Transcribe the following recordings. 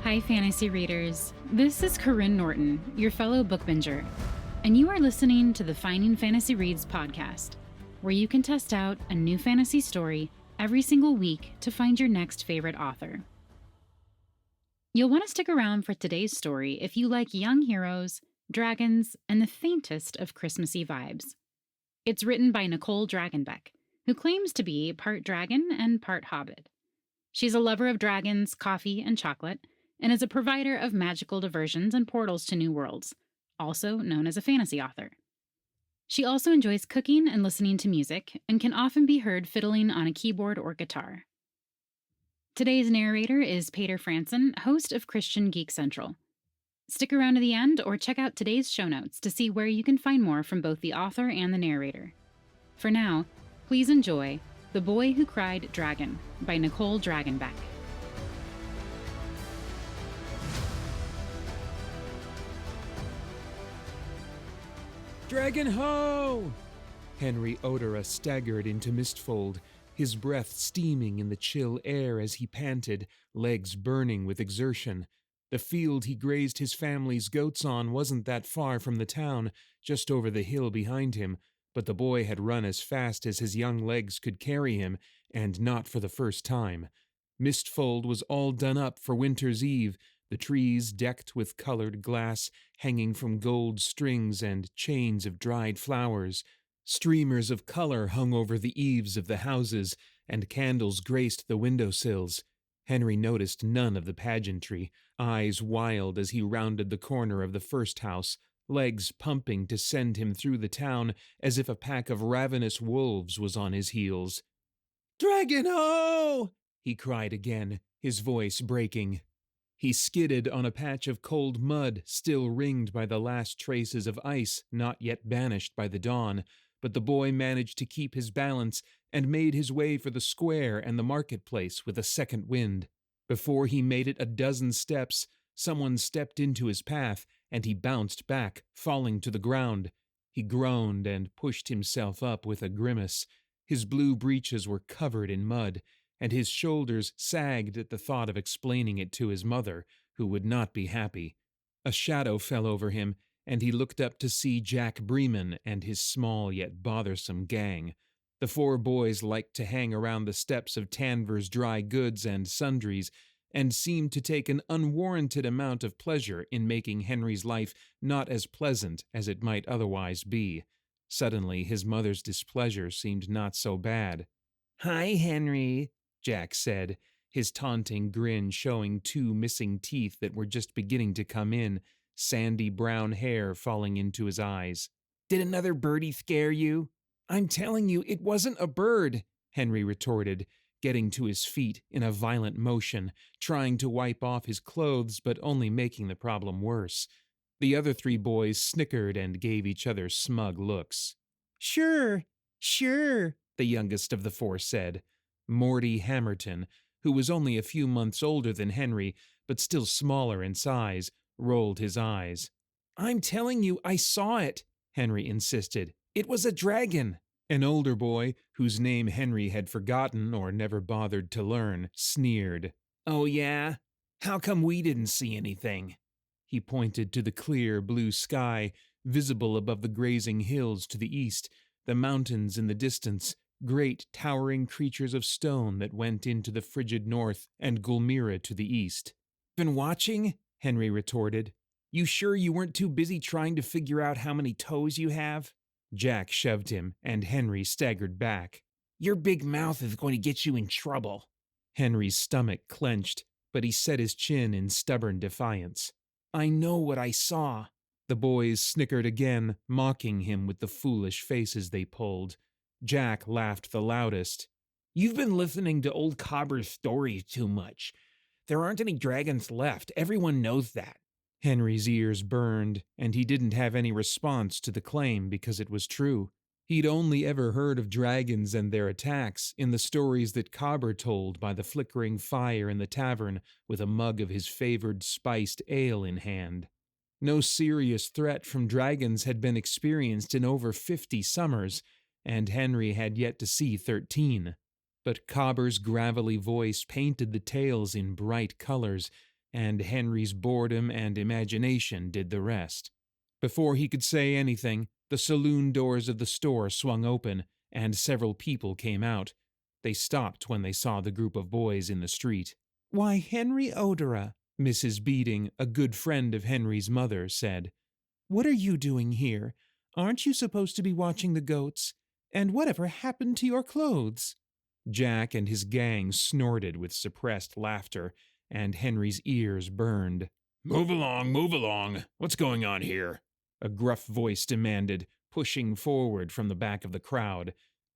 Hi, fantasy readers. This is Corinne Norton, your fellow bookbinger, and you are listening to the Finding Fantasy Reads podcast, where you can test out a new fantasy story every single week to find your next favorite author. You'll want to stick around for today's story if you like young heroes, dragons, and the faintest of Christmassy vibes. It's written by Nicole DragonBeck, who claims to be part dragon and part hobbit. She's a lover of dragons, coffee, and chocolate, and is a provider of magical diversions and portals to new worlds, also known as a fantasy author. She also enjoys cooking and listening to music, and can often be heard fiddling on a keyboard or guitar. Today's narrator is Paeter Frandsen, host of Christian Geek Central. Stick around to the end or check out today's show notes to see where you can find more from both the author and the narrator. For now, please enjoy The Boy Who Cried Dragon by Nicole DragonBeck. Dragon ho! Henry Odera staggered into Mistfold, his breath steaming in the chill air as he panted, legs burning with exertion. The field he grazed his family's goats on wasn't that far from the town, just over the hill behind him, but the boy had run as fast as his young legs could carry him, and not for the first time. Mistfold was all done up for Winter's Eve, the trees decked with colored glass hanging from gold strings and chains of dried flowers. Streamers of color hung over the eaves of the houses, and candles graced the windowsills. Henry noticed none of the pageantry, eyes wild as he rounded the corner of the first house, legs pumping to send him through the town as if a pack of ravenous wolves was on his heels. "Dragon ho!" he cried again, his voice breaking. He skidded on a patch of cold mud, still ringed by the last traces of ice not yet banished by the dawn, but the boy managed to keep his balance and made his way for the square and the marketplace with a second wind. Before he made it a dozen steps, someone stepped into his path, and he bounced back, falling to the ground. He groaned and pushed himself up with a grimace. His blue breeches were covered in mud, and his shoulders sagged at the thought of explaining it to his mother, who would not be happy. A shadow fell over him, and he looked up to see Jack Bremen and his small yet bothersome gang. The four boys liked to hang around the steps of Tanver's dry goods and sundries, and seemed to take an unwarranted amount of pleasure in making Henry's life not as pleasant as it might otherwise be. Suddenly his mother's displeasure seemed not so bad. "Hi, Henry," Jack said, his taunting grin showing two missing teeth that were just beginning to come in, sandy brown hair falling into his eyes. "Did another birdie scare you?" "I'm telling you, it wasn't a bird," Henry retorted, getting to his feet in a violent motion, trying to wipe off his clothes but only making the problem worse. The other three boys snickered and gave each other smug looks. Sure, the youngest of the four said. Morty Hammerton, who was only a few months older than Henry, but still smaller in size, rolled his eyes. "I'm telling you, I saw it," Henry insisted. "It was a dragon." An older boy, whose name Henry had forgotten or never bothered to learn, sneered. "Oh yeah? How come we didn't see anything?" He pointed to the clear blue sky, visible above the grazing hills to the east, the mountains in the distance, great towering creatures of stone that went into the frigid north, and Gulmira to the east. "Been watching?" Henry retorted. "You sure you weren't too busy trying to figure out how many toes you have?" Jack shoved him, and Henry staggered back. "Your big mouth is going to get you in trouble." Henry's stomach clenched, but he set his chin in stubborn defiance. "I know what I saw." The boys snickered again, mocking him with the foolish faces they pulled. Jack laughed the loudest. "You've been listening to old Cobber's stories too much. There aren't any dragons left. Everyone knows that." Henry's ears burned, and he didn't have any response to the claim because it was true. He'd only ever heard of dragons and their attacks in the stories that Cobber told by the flickering fire in the tavern with a mug of his favored spiced ale in hand. No serious threat from dragons had been experienced in over 50 summers, and Henry had yet to see 13. But Cobber's gravelly voice painted the tales in bright colors, and Henry's boredom and imagination did the rest. Before he could say anything, the saloon doors of the store swung open, and several people came out. They stopped when they saw the group of boys in the street. "Why, Henry Odera," Mrs. Beading, a good friend of Henry's mother, said. "What are you doing here? Aren't you supposed to be watching the goats? And whatever happened to your clothes?" Jack and his gang snorted with suppressed laughter, and Henry's ears burned. Move along. What's going on here?" A gruff voice demanded, pushing forward from the back of the crowd.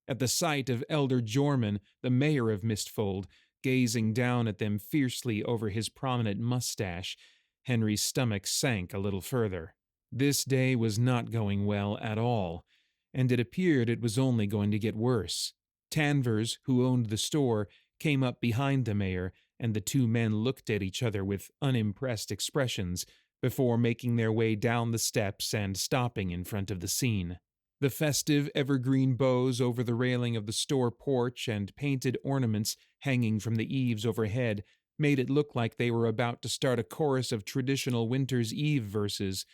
At the sight of Elder Jorman, the mayor of Mistfold, gazing down at them fiercely over his prominent mustache, Henry's stomach sank a little further. This day was not going well at all, and it appeared it was only going to get worse. Tanvers, who owned the store, came up behind the mayor, and the two men looked at each other with unimpressed expressions before making their way down the steps and stopping in front of the scene. The festive evergreen bows over the railing of the store porch and painted ornaments hanging from the eaves overhead made it look like they were about to start a chorus of traditional Winter's Eve verses.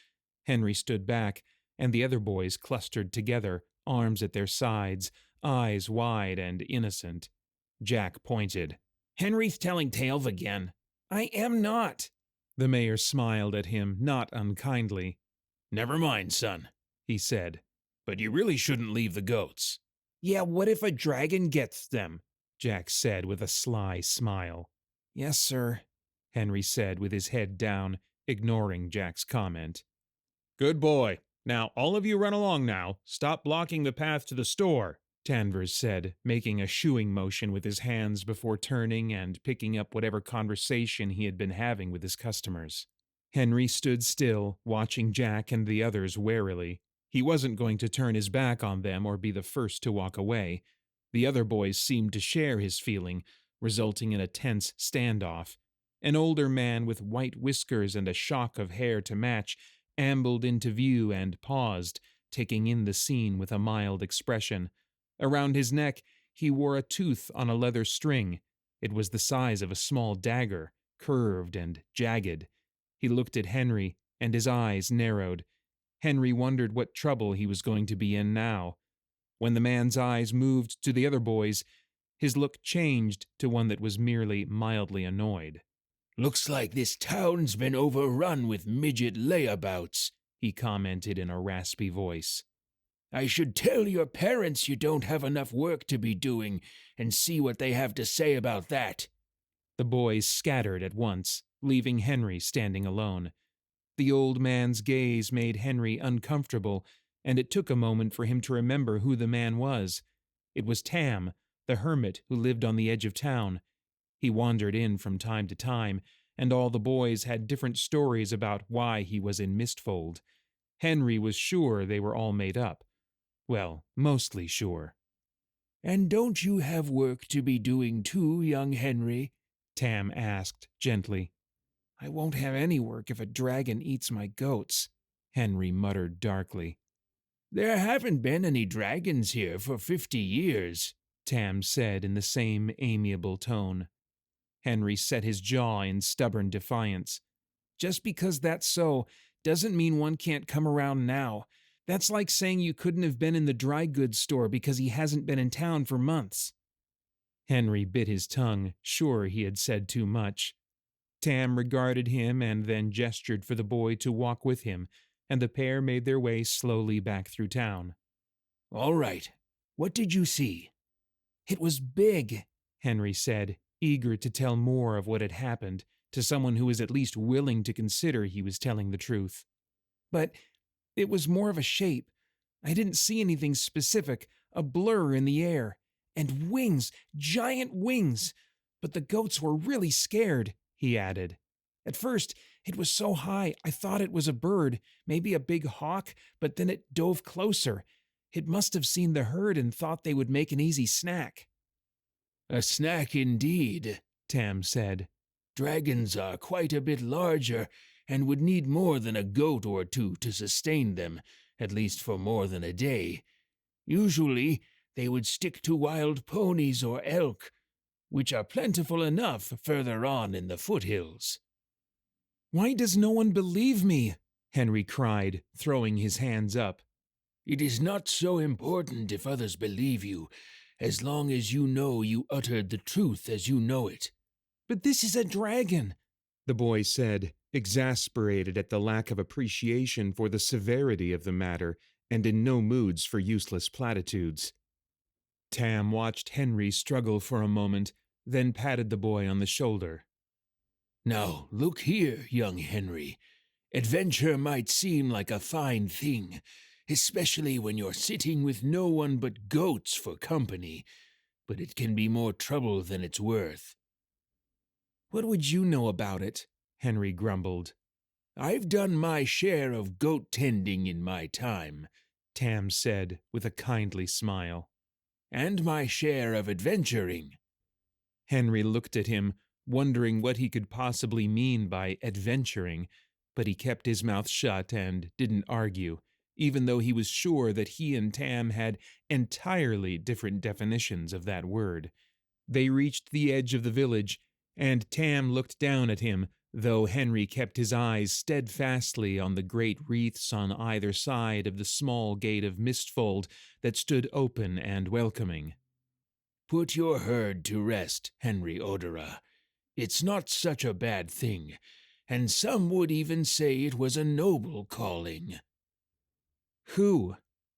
Henry stood back, and the other boys clustered together, arms at their sides, eyes wide and innocent. Jack pointed. "Henry's telling tales again." "I am not." The mayor smiled at him, not unkindly. "Never mind, son," he said. "But you really shouldn't leave the goats." "Yeah, what if a dragon gets them?" Jack said with a sly smile. "Yes, sir," Henry said with his head down, ignoring Jack's comment. "Good boy. Now, all of you run along now. Stop blocking the path to the store," Tanvers said, making a shooing motion with his hands before turning and picking up whatever conversation he had been having with his customers. Henry stood still, watching Jack and the others warily. He wasn't going to turn his back on them or be the first to walk away. The other boys seemed to share his feeling, resulting in a tense standoff. An older man with white whiskers and a shock of hair to match ambled into view and paused, taking in the scene with a mild expression. Around his neck, he wore a tooth on a leather string. It was the size of a small dagger, curved and jagged. He looked at Henry, and his eyes narrowed. Henry wondered what trouble he was going to be in now. When the man's eyes moved to the other boys, his look changed to one that was merely mildly annoyed. "Looks like this town's been overrun with midget layabouts," he commented in a raspy voice. "I should tell your parents you don't have enough work to be doing, and see what they have to say about that." The boys scattered at once, leaving Henry standing alone. The old man's gaze made Henry uncomfortable, and it took a moment for him to remember who the man was. It was Tam, the hermit who lived on the edge of town. He wandered in from time to time, and all the boys had different stories about why he was in Mistfold. Henry was sure they were all made up. Well, mostly sure. "And don't you have work to be doing too, young Henry?" Tam asked gently. "I won't have any work if a dragon eats my goats," Henry muttered darkly. "There haven't been any dragons here for 50 years, Tam said in the same amiable tone. Henry set his jaw in stubborn defiance. "Just because that's so, doesn't mean one can't come around now. That's like saying you couldn't have been in the dry goods store because he hasn't been in town for months." Henry bit his tongue, sure he had said too much. Tam regarded him and then gestured for the boy to walk with him, and the pair made their way slowly back through town. "All right. What did you see?" "It was big," Henry said, eager to tell more of what had happened to someone who was at least willing to consider he was telling the truth. "But it was more of a shape. I didn't see anything specific, a blur in the air. And wings, giant wings. But the goats were really scared," he added. "At first, it was so high I thought it was a bird, maybe a big hawk, but then it dove closer. It must have seen the herd and thought they would make an easy snack." "A snack indeed," Tam said. "Dragons are quite a bit larger and would need more than a goat or two to sustain them, at least for more than a day. Usually, they would stick to wild ponies or elk, which are plentiful enough further on in the foothills." Why does no one believe me? Henry cried, throwing his hands up. It is not so important if others believe you, as long as you know you uttered the truth as you know it. But this is a dragon, the boy said, exasperated at the lack of appreciation for the severity of the matter and in no moods for useless platitudes. Tam watched Henry struggle for a moment, then patted the boy on the shoulder. Now, look here, young Henry. Adventure might seem like a fine thing, especially when you're sitting with no one but goats for company, but it can be more trouble than it's worth. What would you know about it? Henry grumbled. I've done my share of goat tending in my time, Tam said with a kindly smile. And my share of adventuring. Henry looked at him, wondering what he could possibly mean by adventuring, but he kept his mouth shut and didn't argue, even though he was sure that he and Tam had entirely different definitions of that word. They reached the edge of the village, and Tam looked down at him, though Henry kept his eyes steadfastly on the great wreaths on either side of the small gate of Mistfold that stood open and welcoming. Put your herd to rest, Henry Odera. It's not such a bad thing, and some would even say it was a noble calling. Who?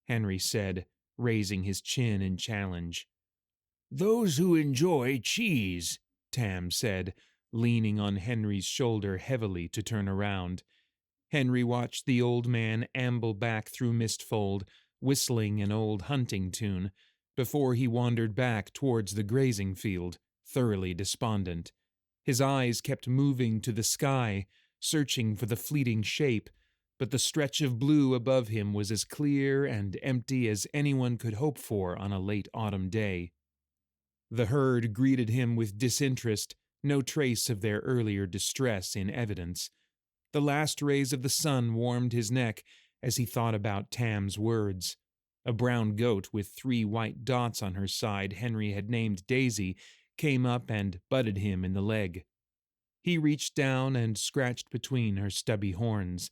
Henry said, raising his chin in challenge. Those who enjoy cheese, Tam said, leaning on Henry's shoulder heavily to turn around. Henry watched the old man amble back through Mistfold, whistling an old hunting tune, before he wandered back towards the grazing field, thoroughly despondent. His eyes kept moving to the sky, searching for the fleeting shape, but the stretch of blue above him was as clear and empty as anyone could hope for on a late autumn day. The herd greeted him with disinterest, no trace of their earlier distress in evidence. The last rays of the sun warmed his neck as he thought about Tam's words. A brown goat with 3 white dots on her side Henry had named Daisy came up and butted him in the leg. He reached down and scratched between her stubby horns.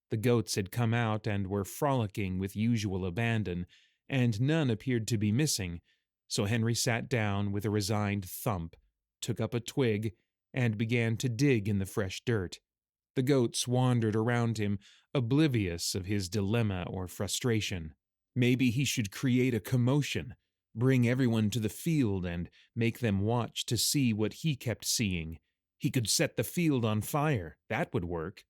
The goats had come out and were frolicking with usual abandon, and none appeared to be missing, so Henry sat down with a resigned thump, took up a twig, and began to dig in the fresh dirt. The goats wandered around him, oblivious of his dilemma or frustration. Maybe he should create a commotion, bring everyone to the field and make them watch to see what he kept seeing. He could set the field on fire. That would work.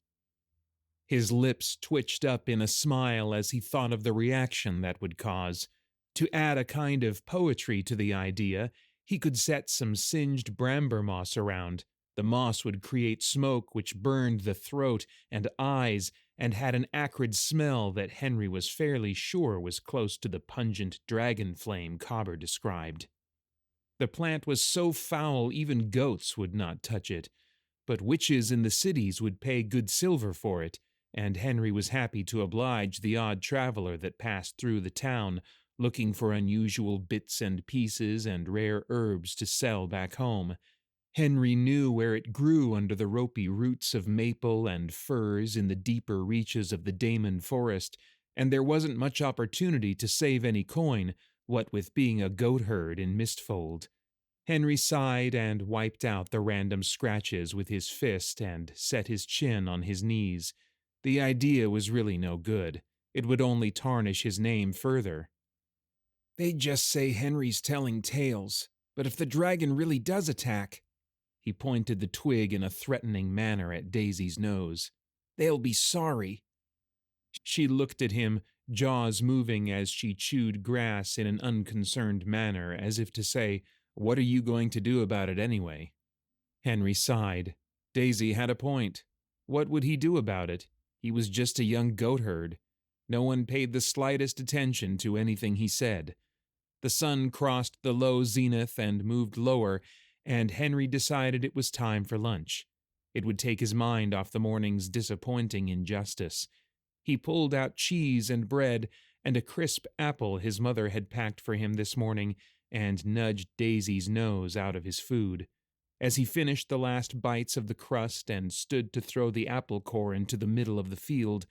His lips twitched up in a smile as he thought of the reaction that would cause. To add a kind of poetry to the idea, he could set some singed bramber moss around. The moss would create smoke which burned the throat and eyes and had an acrid smell that Henry was fairly sure was close to the pungent dragon flame Cobber described. The plant was so foul even goats would not touch it, but witches in the cities would pay good silver for it, and Henry was happy to oblige the odd traveler that passed through the town, looking for unusual bits and pieces and rare herbs to sell back home. Henry knew where it grew under the ropey roots of maple and firs in the deeper reaches of the Damon forest, and there wasn't much opportunity to save any coin, what with being a goat herd in Mistfold. Henry sighed and wiped out the random scratches with his fist and set his chin on his knees. The idea was really no good. It would only tarnish his name further. They just say Henry's telling tales, but if the dragon really does attack— He pointed the twig in a threatening manner at Daisy's nose. They'll be sorry. She looked at him, jaws moving as she chewed grass in an unconcerned manner, as if to say, "What are you going to do about it anyway?" Henry sighed. Daisy had a point. What would he do about it? He was just a young goatherd. No one paid the slightest attention to anything he said. The sun crossed the low zenith and moved lower, and Henry decided it was time for lunch. It would take his mind off the morning's disappointing injustice. He pulled out cheese and bread and a crisp apple his mother had packed for him this morning and nudged Daisy's nose out of his food. As he finished the last bites of the crust and stood to throw the apple core into the middle of the field,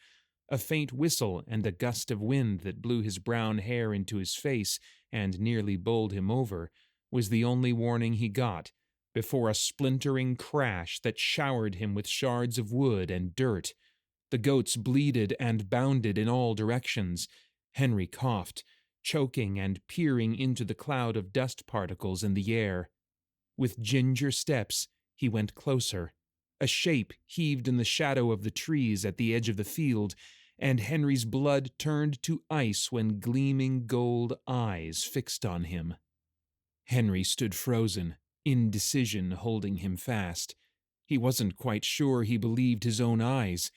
a faint whistle and a gust of wind that blew his brown hair into his face and nearly bowled him over was the only warning he got before a splintering crash that showered him with shards of wood and dirt. The goats bleated and bounded in all directions. Henry coughed, choking and peering into the cloud of dust particles in the air. With ginger steps, he went closer. A shape heaved in the shadow of the trees at the edge of the field, and Henry's blood turned to ice when gleaming gold eyes fixed on him. Henry stood frozen, indecision holding him fast. He wasn't quite sure he believed his own eyes,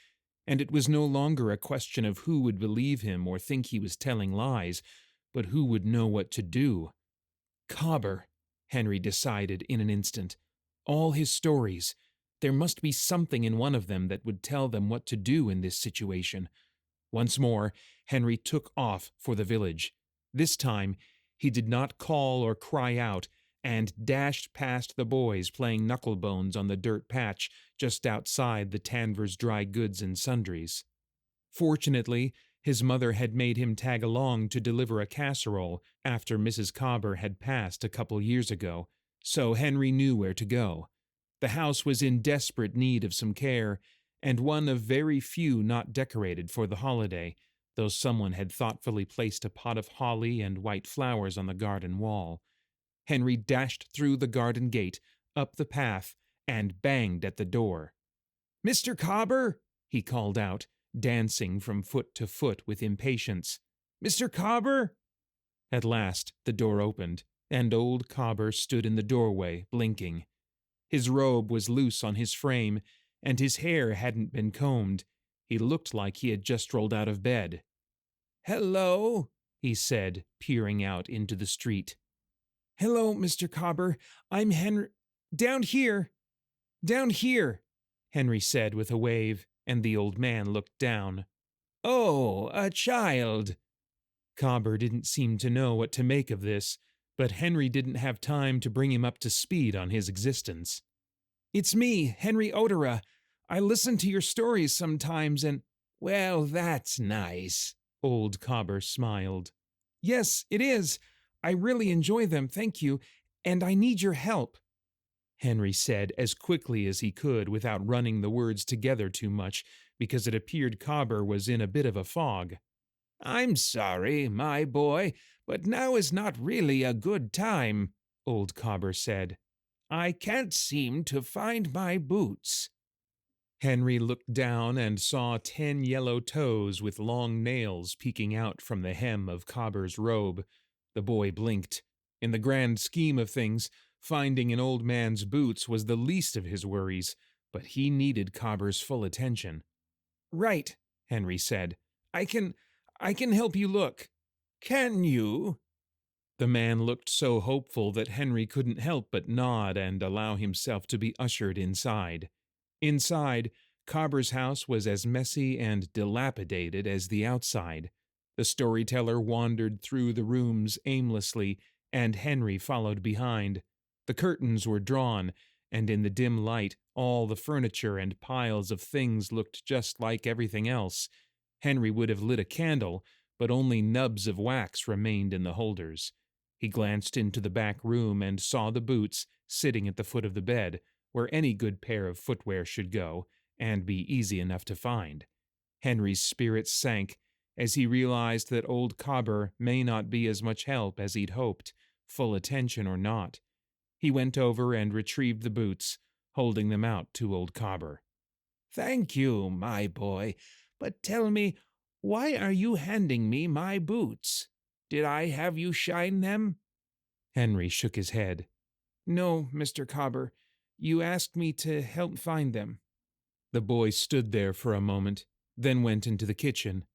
and it was no longer a question of who would believe him or think he was telling lies, but who would know what to do. Cobber, Henry decided in an instant. All his stories. There must be something in one of them that would tell them what to do in this situation. Once more, Henry took off for the village. This time, he did not call or cry out, and dashed past the boys playing knucklebones on the dirt patch just outside the Tanvers Dry Goods and Sundries. Fortunately, his mother had made him tag along to deliver a casserole after Mrs. Cobber had passed a couple years ago, so Henry knew where to go. The house was in desperate need of some care, and one of very few not decorated for the holiday, though someone had thoughtfully placed a pot of holly and white flowers on the garden wall. Henry dashed through the garden gate, up the path, and banged at the door. "Mr. Cobber!" he called out, dancing from foot to foot with impatience. "Mr. Cobber!" At last the door opened, and old Cobber stood in the doorway, blinking. His robe was loose on his frame, and his hair hadn't been combed. He looked like he had just rolled out of bed. "Hello," he said, peering out into the street. "Hello, Mr. Cobber. I'm Henry—" "Down here! Down here!" Henry said with a wave, and the old man looked down. "Oh, a child!" Cobber didn't seem to know what to make of this, but Henry didn't have time to bring him up to speed on his existence. "It's me, Henry Odera. I listen to your stories sometimes and—" "Well, that's nice," old Cobber smiled. "Yes, it is. I really enjoy them, thank you, and I need your help," Henry said as quickly as he could without running the words together too much, because it appeared Cobber was in a bit of a fog. "I'm sorry, my boy, but now is not really a good time," old Cobber said. "I can't seem to find my boots." Henry looked down and saw 10 yellow toes with long nails peeking out from the hem of Cobber's robe. The boy blinked. In the grand scheme of things, finding an old man's boots was the least of his worries, but he needed Cobber's full attention. "Right," Henry said. I can help you look." "Can you?" The man looked so hopeful that Henry couldn't help but nod and allow himself to be ushered inside. Inside, Cobber's house was as messy and dilapidated as the outside. The storyteller wandered through the rooms aimlessly, and Henry followed behind. The curtains were drawn, and in the dim light, all the furniture and piles of things looked just like everything else. Henry would have lit a candle, but only nubs of wax remained in the holders. He glanced into the back room and saw the boots sitting at the foot of the bed, where any good pair of footwear should go, and be easy enough to find. Henry's spirits sank as he realized that old Cobber may not be as much help as he'd hoped, full attention or not. He went over and retrieved the boots, holding them out to old Cobber. "Thank you, my boy, but tell me, why are you handing me my boots? Did I have you shine them?" Henry shook his head. "No, Mr. Cobber. You asked me to help find them." The boy stood there for a moment, then went into the kitchen.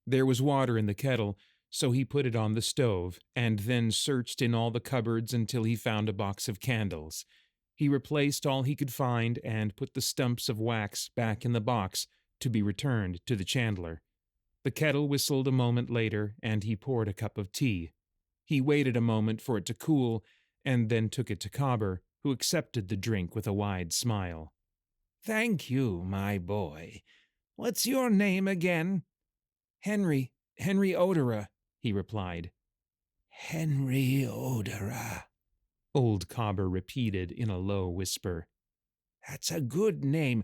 There was water in the kettle, so he put it on the stove, and then searched in all the cupboards until he found a box of candles. He replaced all he could find and put the stumps of wax back in the box to be returned to the chandler. The kettle whistled a moment later, and he poured a cup of tea. He waited a moment for it to cool, and then took it to Cobber, who accepted the drink with a wide smile. "Thank you, my boy. What's your name again?" Henry Odera, he replied. "Henry Odera," Old Cobber repeated in a low whisper. "That's a good name.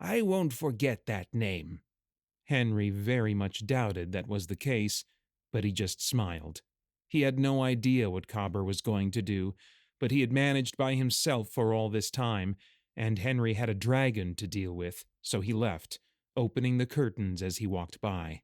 I won't forget that name." Henry very much doubted that was the case, but he just smiled. He had no idea what Cobber was going to do, but he had managed by himself for all this time, and Henry had a dragon to deal with, so he left, opening the curtains as he walked by.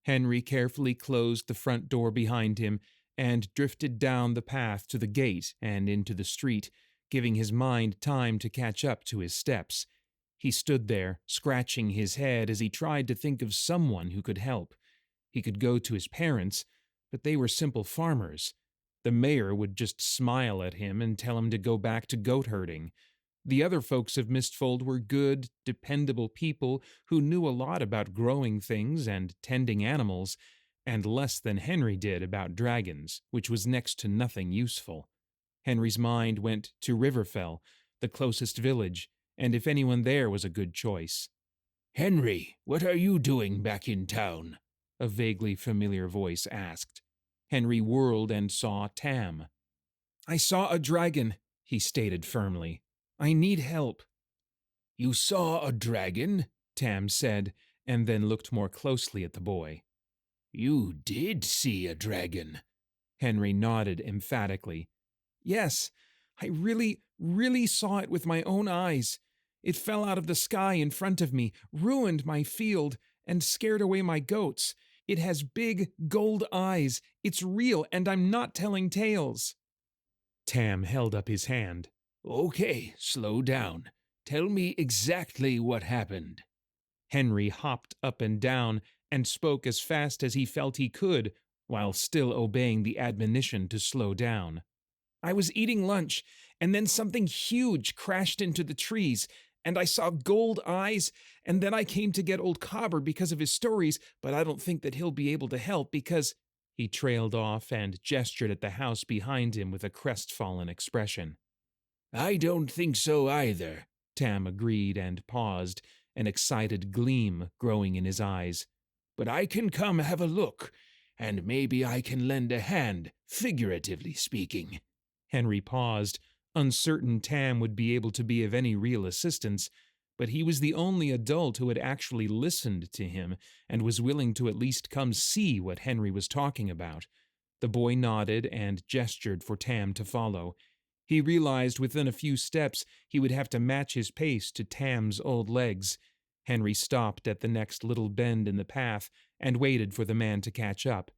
Henry carefully closed the front door behind him and drifted down the path to the gate and into the street, giving his mind time to catch up to his steps. He stood there, scratching his head as he tried to think of someone who could help. He could go to his parents, but they were simple farmers. The mayor would just smile at him and tell him to go back to goat herding. The other folks of Mistfold were good, dependable people who knew a lot about growing things and tending animals, and less than Henry did about dragons, which was next to nothing useful. Henry's mind went to Riverfell, the closest village, and if anyone there was a good choice. "Henry, what are you doing back in town?" A vaguely familiar voice asked. Henry whirled and saw Tam. "I saw a dragon," he stated firmly. "I need help." "You saw a dragon?" Tam said, and then looked more closely at the boy. "You did see a dragon?" Henry nodded emphatically. "Yes, I really saw it with my own eyes. It fell out of the sky in front of me, ruined my field, and scared away my goats. It has big gold eyes. It's real, and I'm not telling tales." Tam held up his hand. "Okay, slow down. Tell me exactly what happened." Henry hopped up and down and spoke as fast as he felt he could, while still obeying the admonition to slow down. "I was eating lunch, and then something huge crashed into the trees, and I saw gold eyes, and then I came to get old Cobber because of his stories, but I don't think that he'll be able to help because—" He trailed off and gestured at the house behind him with a crestfallen expression. "I don't think so either," Tam agreed and paused, an excited gleam growing in his eyes. "But I can come have a look, and maybe I can lend a hand, figuratively speaking." Henry paused, uncertain Tam would be able to be of any real assistance, but he was the only adult who had actually listened to him and was willing to at least come see what Henry was talking about. The boy nodded and gestured for Tam to follow. He realized within a few steps he would have to match his pace to Tam's old legs. Henry stopped at the next little bend in the path and waited for the man to catch up.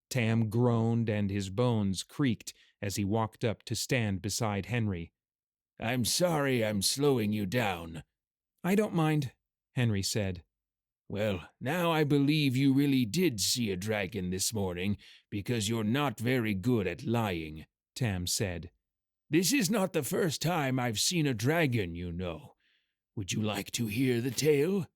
Tam groaned and his bones creaked as he walked up to stand beside Henry. "I'm sorry I'm slowing you down." "I don't mind," Henry said. "Well, now I believe you really did see a dragon this morning, because you're not very good at lying," Tam said. "This is not the first time I've seen a dragon, you know. Would you like to hear the tale?"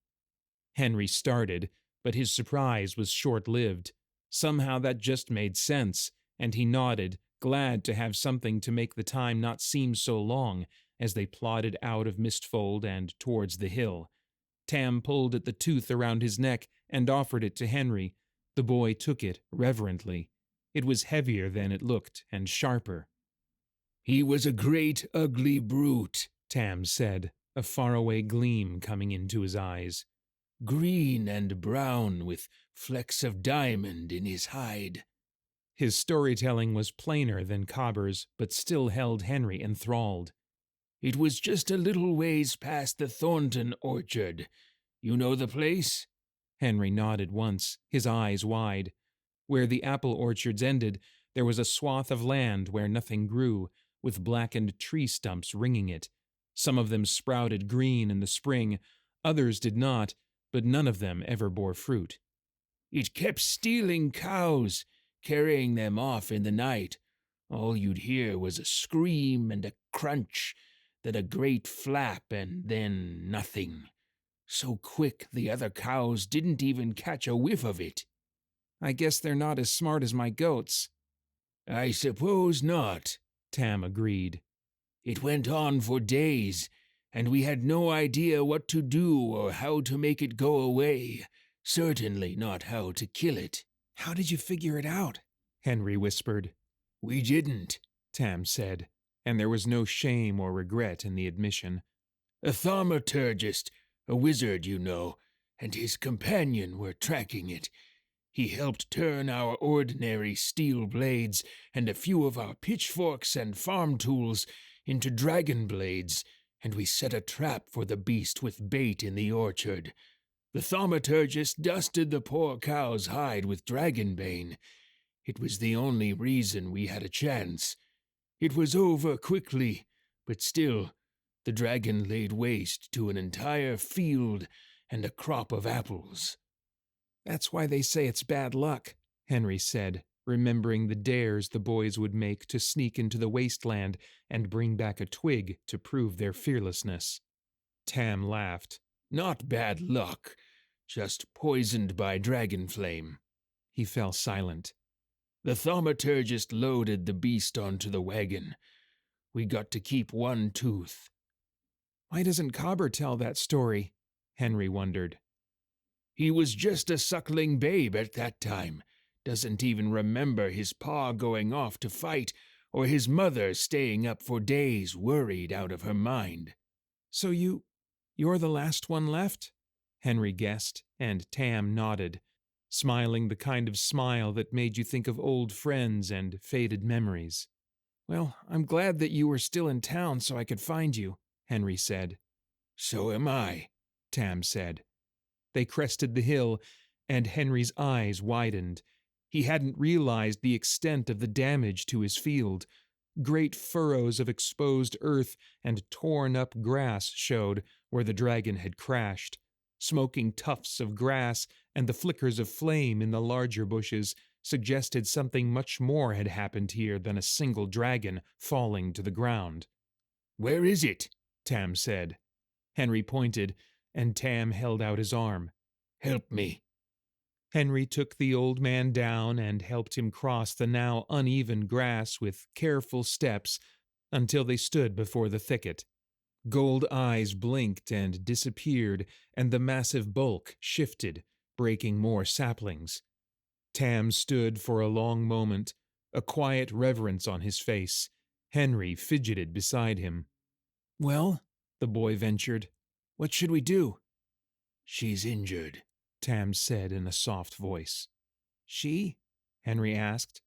Henry started, but his surprise was short-lived. Somehow that just made sense, and he nodded, glad to have something to make the time not seem so long, as they plodded out of Mistfold and towards the hill. Tam pulled at the tooth around his neck and offered it to Henry. The boy took it reverently. It was heavier than it looked and sharper. "He was a great ugly brute," Tam said, a faraway gleam coming into his eyes. "Green and brown with flecks of diamond in his hide." His storytelling was plainer than Cobber's, but still held Henry enthralled. "It was just a little ways past the Thornton orchard. You know the place?" Henry nodded once, his eyes wide. Where the apple orchards ended, there was a swath of land where nothing grew, with blackened tree stumps ringing it. Some of them sprouted green in the spring, others did not, but none of them ever bore fruit. "It kept stealing cows, carrying them off in the night. All you'd hear was a scream and a crunch, then a great flap, and then nothing. So quick the other cows didn't even catch a whiff of it." "I guess they're not as smart as my goats." "I suppose not," Tam agreed. It went on for days, and we had no idea what to do or how to make it go away, certainly not how to kill it. How did you figure it out? Henry whispered. We didn't, Tam said, and there was no shame or regret in the admission. A thaumaturgist, a wizard, you know, and his companion were tracking it. He helped turn our ordinary steel blades and a few of our pitchforks and farm tools into dragon blades, and we set a trap for the beast with bait in the orchard. The thaumaturgist dusted the poor cow's hide with dragonbane. It was the only reason we had a chance. It was over quickly, but still, the dragon laid waste to an entire field and a crop of apples. That's why they say it's bad luck, Henry said, remembering the dares the boys would make to sneak into the wasteland and bring back a twig to prove their fearlessness. Tam laughed. Not bad luck, just poisoned by dragon flame. He fell silent. The thaumaturgist loaded the beast onto the wagon. We got to keep one tooth. Why doesn't Cobber tell that story? Henry wondered. He was just a suckling babe at that time. Doesn't even remember his pa going off to fight or his mother staying up for days worried out of her mind. So you're the last one left? Henry guessed, and Tam nodded, smiling the kind of smile that made you think of old friends and faded memories. Well, I'm glad that you were still in town so I could find you, Henry said. So am I, Tam said. They crested the hill, and Henry's eyes widened. He hadn't realized the extent of the damage to his field. Great furrows of exposed earth and torn-up grass showed where the dragon had crashed. Smoking tufts of grass and the flickers of flame in the larger bushes suggested something much more had happened here than a single dragon falling to the ground. Where is it? Tam said. Henry pointed, and Tam held out his arm. Help me. Henry took the old man down and helped him cross the now uneven grass with careful steps until they stood before the thicket. Gold eyes blinked and disappeared, and the massive bulk shifted, breaking more saplings. Tam stood for a long moment, a quiet reverence on his face. Henry fidgeted beside him. Well, the boy ventured, what should we do? She's injured, Tam said in a soft voice. She? Henry asked.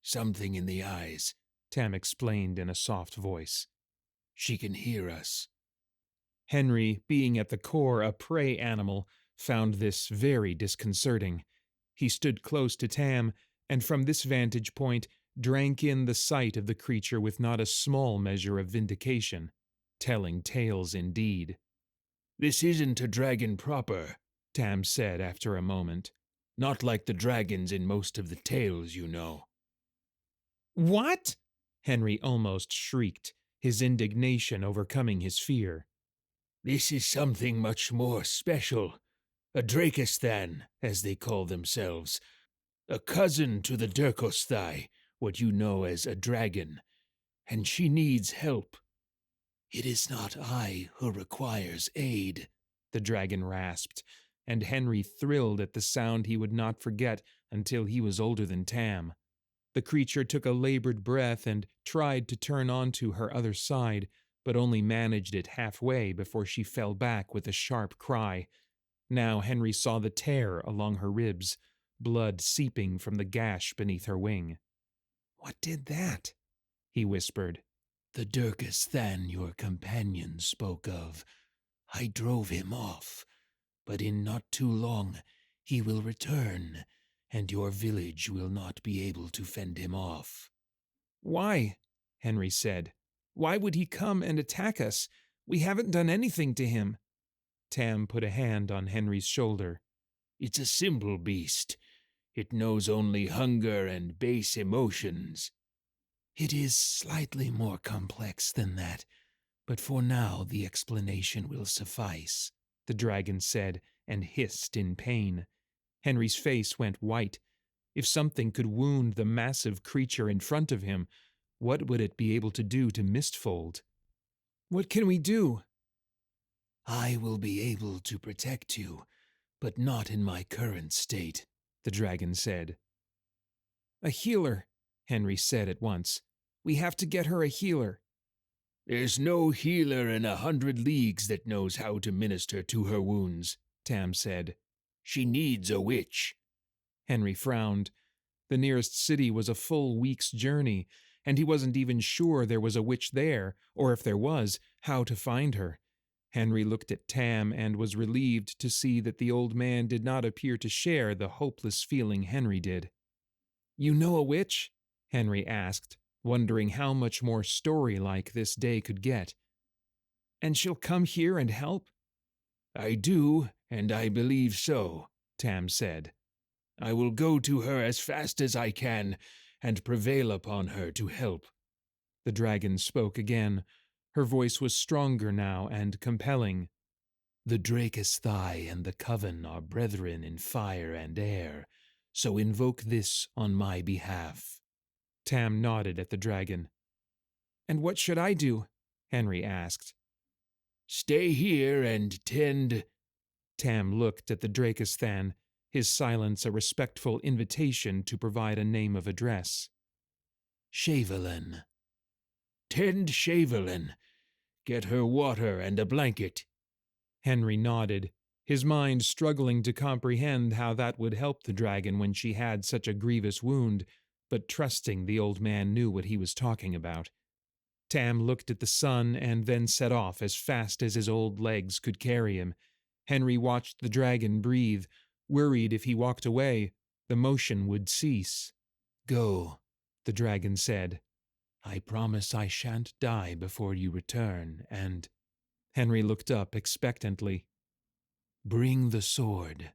Something in the eyes, Tam explained in a soft voice. She can hear us. Henry, being at the core a prey animal, found this very disconcerting. He stood close to Tam, and from this vantage point drank in the sight of the creature with not a small measure of vindication. Telling tales indeed. This isn't a dragon proper, Tam said after a moment. Not like the dragons in most of the tales, you know. What? Henry almost shrieked, his indignation overcoming his fear. This is something much more special. A Drakosthan, as they call themselves. A cousin to the Durkosthai, what you know as a dragon. And she needs help. It is not I who requires aid, the dragon rasped, and Henry thrilled at the sound he would not forget until he was older than Tam. The creature took a labored breath and tried to turn onto her other side, but only managed it halfway before she fell back with a sharp cry. Now Henry saw the tear along her ribs, blood seeping from the gash beneath her wing. What did that? He whispered. The Durkosthan your companion spoke of. I drove him off, but in not too long he will return, and your village will not be able to fend him off. Why? Henry said. Why would he come and attack us? We haven't done anything to him. Tam put a hand on Henry's shoulder. It's a simple beast. It knows only hunger and base emotions. It is slightly more complex than that, but for now the explanation will suffice, the dragon said, and hissed in pain. Henry's face went white. If something could wound the massive creature in front of him, What would it be able to do to Mistfold? "What can we do?" "I will be able to protect you, but not in my current state," the dragon said. "A healer," Henry said at once. "We have to get her a healer." "There's no healer in 100 leagues that knows how to minister to her wounds," Tam said. "She needs a witch." Henry frowned. The nearest city was a full week's journey, and he wasn't even sure there was a witch there, or if there was, how to find her. Henry looked at Tam and was relieved to see that the old man did not appear to share the hopeless feeling Henry did. "You know a witch?" Henry asked, wondering how much more story-like this day could get. "And she'll come here and help?" "I do, and I believe so," Tam said. "I will go to her as fast as I can and prevail upon her to help." The dragon spoke again. Her voice was stronger now and compelling. "The Drakes Thigh and the Coven are brethren in fire and air, so invoke this on my behalf." Tam nodded at the dragon. "And what should I do?" Henry asked. "Stay here and tend—" Tam looked at the Drakesthan, his silence a respectful invitation to provide a name of address. "Shavelin. Tend Shavelin. Get her water and a blanket." Henry nodded, his mind struggling to comprehend how that would help the dragon when she had such a grievous wound, but trusting the old man knew what he was talking about. Tam looked at the sun and then set off as fast as his old legs could carry him. Henry watched the dragon breathe, worried if he walked away, the motion would cease. "Go," the dragon said. "I promise I shan't die before you return, and—" Henry looked up expectantly. "Bring the sword."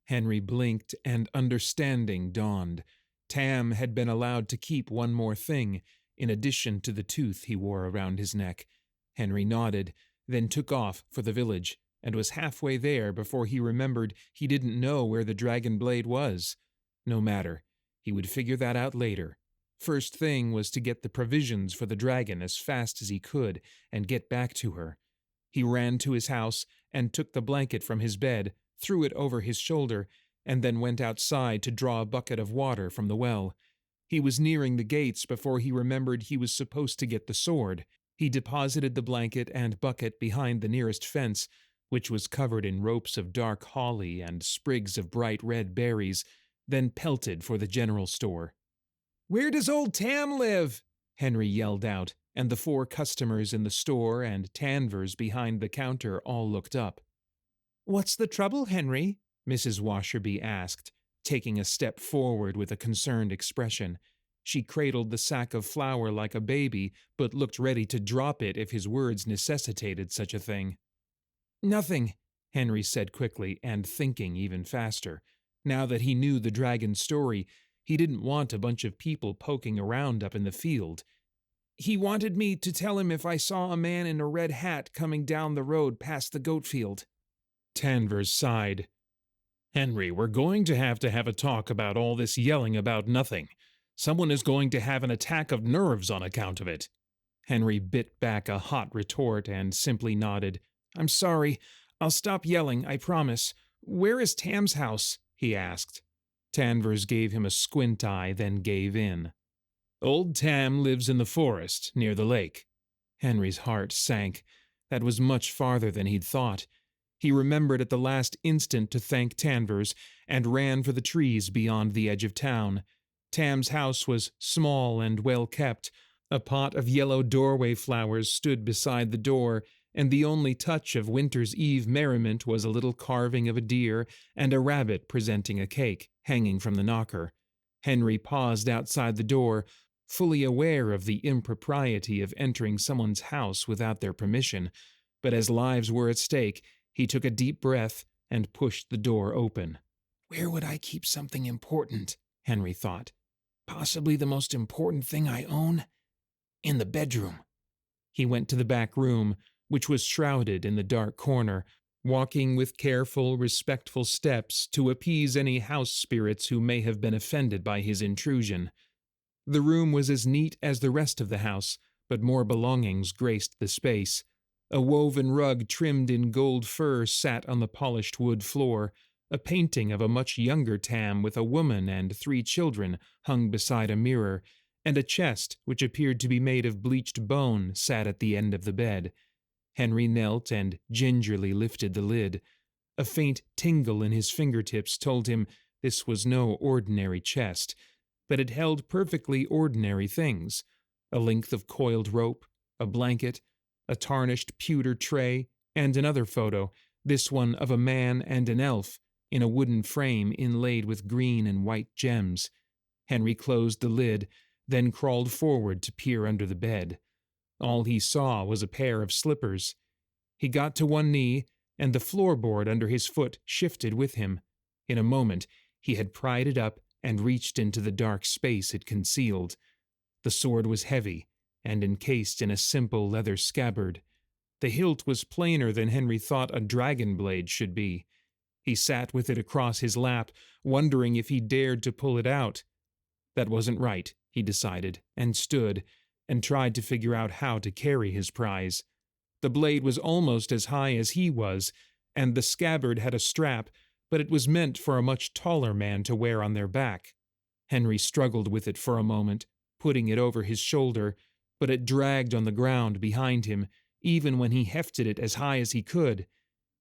Henry blinked, and understanding dawned. Tam had been allowed to keep one more thing, in addition to the tooth he wore around his neck. Henry nodded, then took off for the village, and was halfway there before he remembered he didn't know where the dragon blade was. No matter, he would figure that out later. First thing was to get the provisions for the dragon as fast as he could and get back to her. He ran to his house and took the blanket from his bed, threw it over his shoulder, and then went outside to draw a bucket of water from the well. He was nearing the gates before he remembered he was supposed to get the sword. He deposited the blanket and bucket behind the nearest fence, which was covered in ropes of dark holly and sprigs of bright red berries, then pelted for the general store. "Where does old Tam live?" Henry yelled out, and the 4 customers in the store and Tanvers behind the counter all looked up. "What's the trouble, Henry?" Mrs. Washerby asked, taking a step forward with a concerned expression. She cradled the sack of flour like a baby, but looked ready to drop it if his words necessitated such a thing. "Nothing," Henry said quickly, and thinking even faster. Now that he knew the dragon's story, he didn't want a bunch of people poking around up in the field. "He wanted me to tell him if I saw a man in a red hat coming down the road past the goat field." Tanvers sighed. "Henry, we're going to have a talk about all this yelling about nothing. Someone is going to have an attack of nerves on account of it." Henry bit back a hot retort and simply nodded. "I'm sorry. I'll stop yelling, I promise. Where is Tam's house?" he asked. Tanvers gave him a squint eye, then gave in. "Old Tam lives in the forest, near the lake." Henry's heart sank. That was much farther than he'd thought. He remembered at the last instant to thank Tanvers, and ran for the trees beyond the edge of town. Tam's house was small and well kept. A pot of yellow doorway flowers stood beside the door, and the only touch of Winter's Eve merriment was a little carving of a deer and a rabbit presenting a cake, hanging from the knocker. Henry paused outside the door, fully aware of the impropriety of entering someone's house without their permission, but as lives were at stake, he took a deep breath and pushed the door open. "Where would I keep something important?" Henry thought. "Possibly the most important thing I own? In the bedroom." He went to the back room, which was shrouded in the dark corner, walking with careful, respectful steps to appease any house spirits who may have been offended by his intrusion. The room was as neat as the rest of the house, but more belongings graced the space. A woven rug trimmed in gold fur sat on the polished wood floor. A painting of a much younger Tam with a woman and 3 children hung beside a mirror, and a chest, which appeared to be made of bleached bone, sat at the end of the bed. Henry knelt and gingerly lifted the lid. A faint tingle in his fingertips told him this was no ordinary chest, but it held perfectly ordinary things: a length of coiled rope, a blanket, a tarnished pewter tray, and another photo, this one of a man and an elf, in a wooden frame inlaid with green and white gems. Henry closed the lid, then crawled forward to peer under the bed. All he saw was a pair of slippers. He got to one knee, and the floorboard under his foot shifted with him. In a moment, he had pried it up and reached into the dark space it concealed. The sword was heavy and encased in a simple leather scabbard. The hilt was plainer than Henry thought a dragon blade should be. He sat with it across his lap, wondering if he dared to pull it out. That wasn't right, he decided, and stood, and tried to figure out how to carry his prize. The blade was almost as high as he was, and the scabbard had a strap, but it was meant for a much taller man to wear on their back. Henry struggled with it for a moment, putting it over his shoulder, but it dragged on the ground behind him, even when he hefted it as high as he could.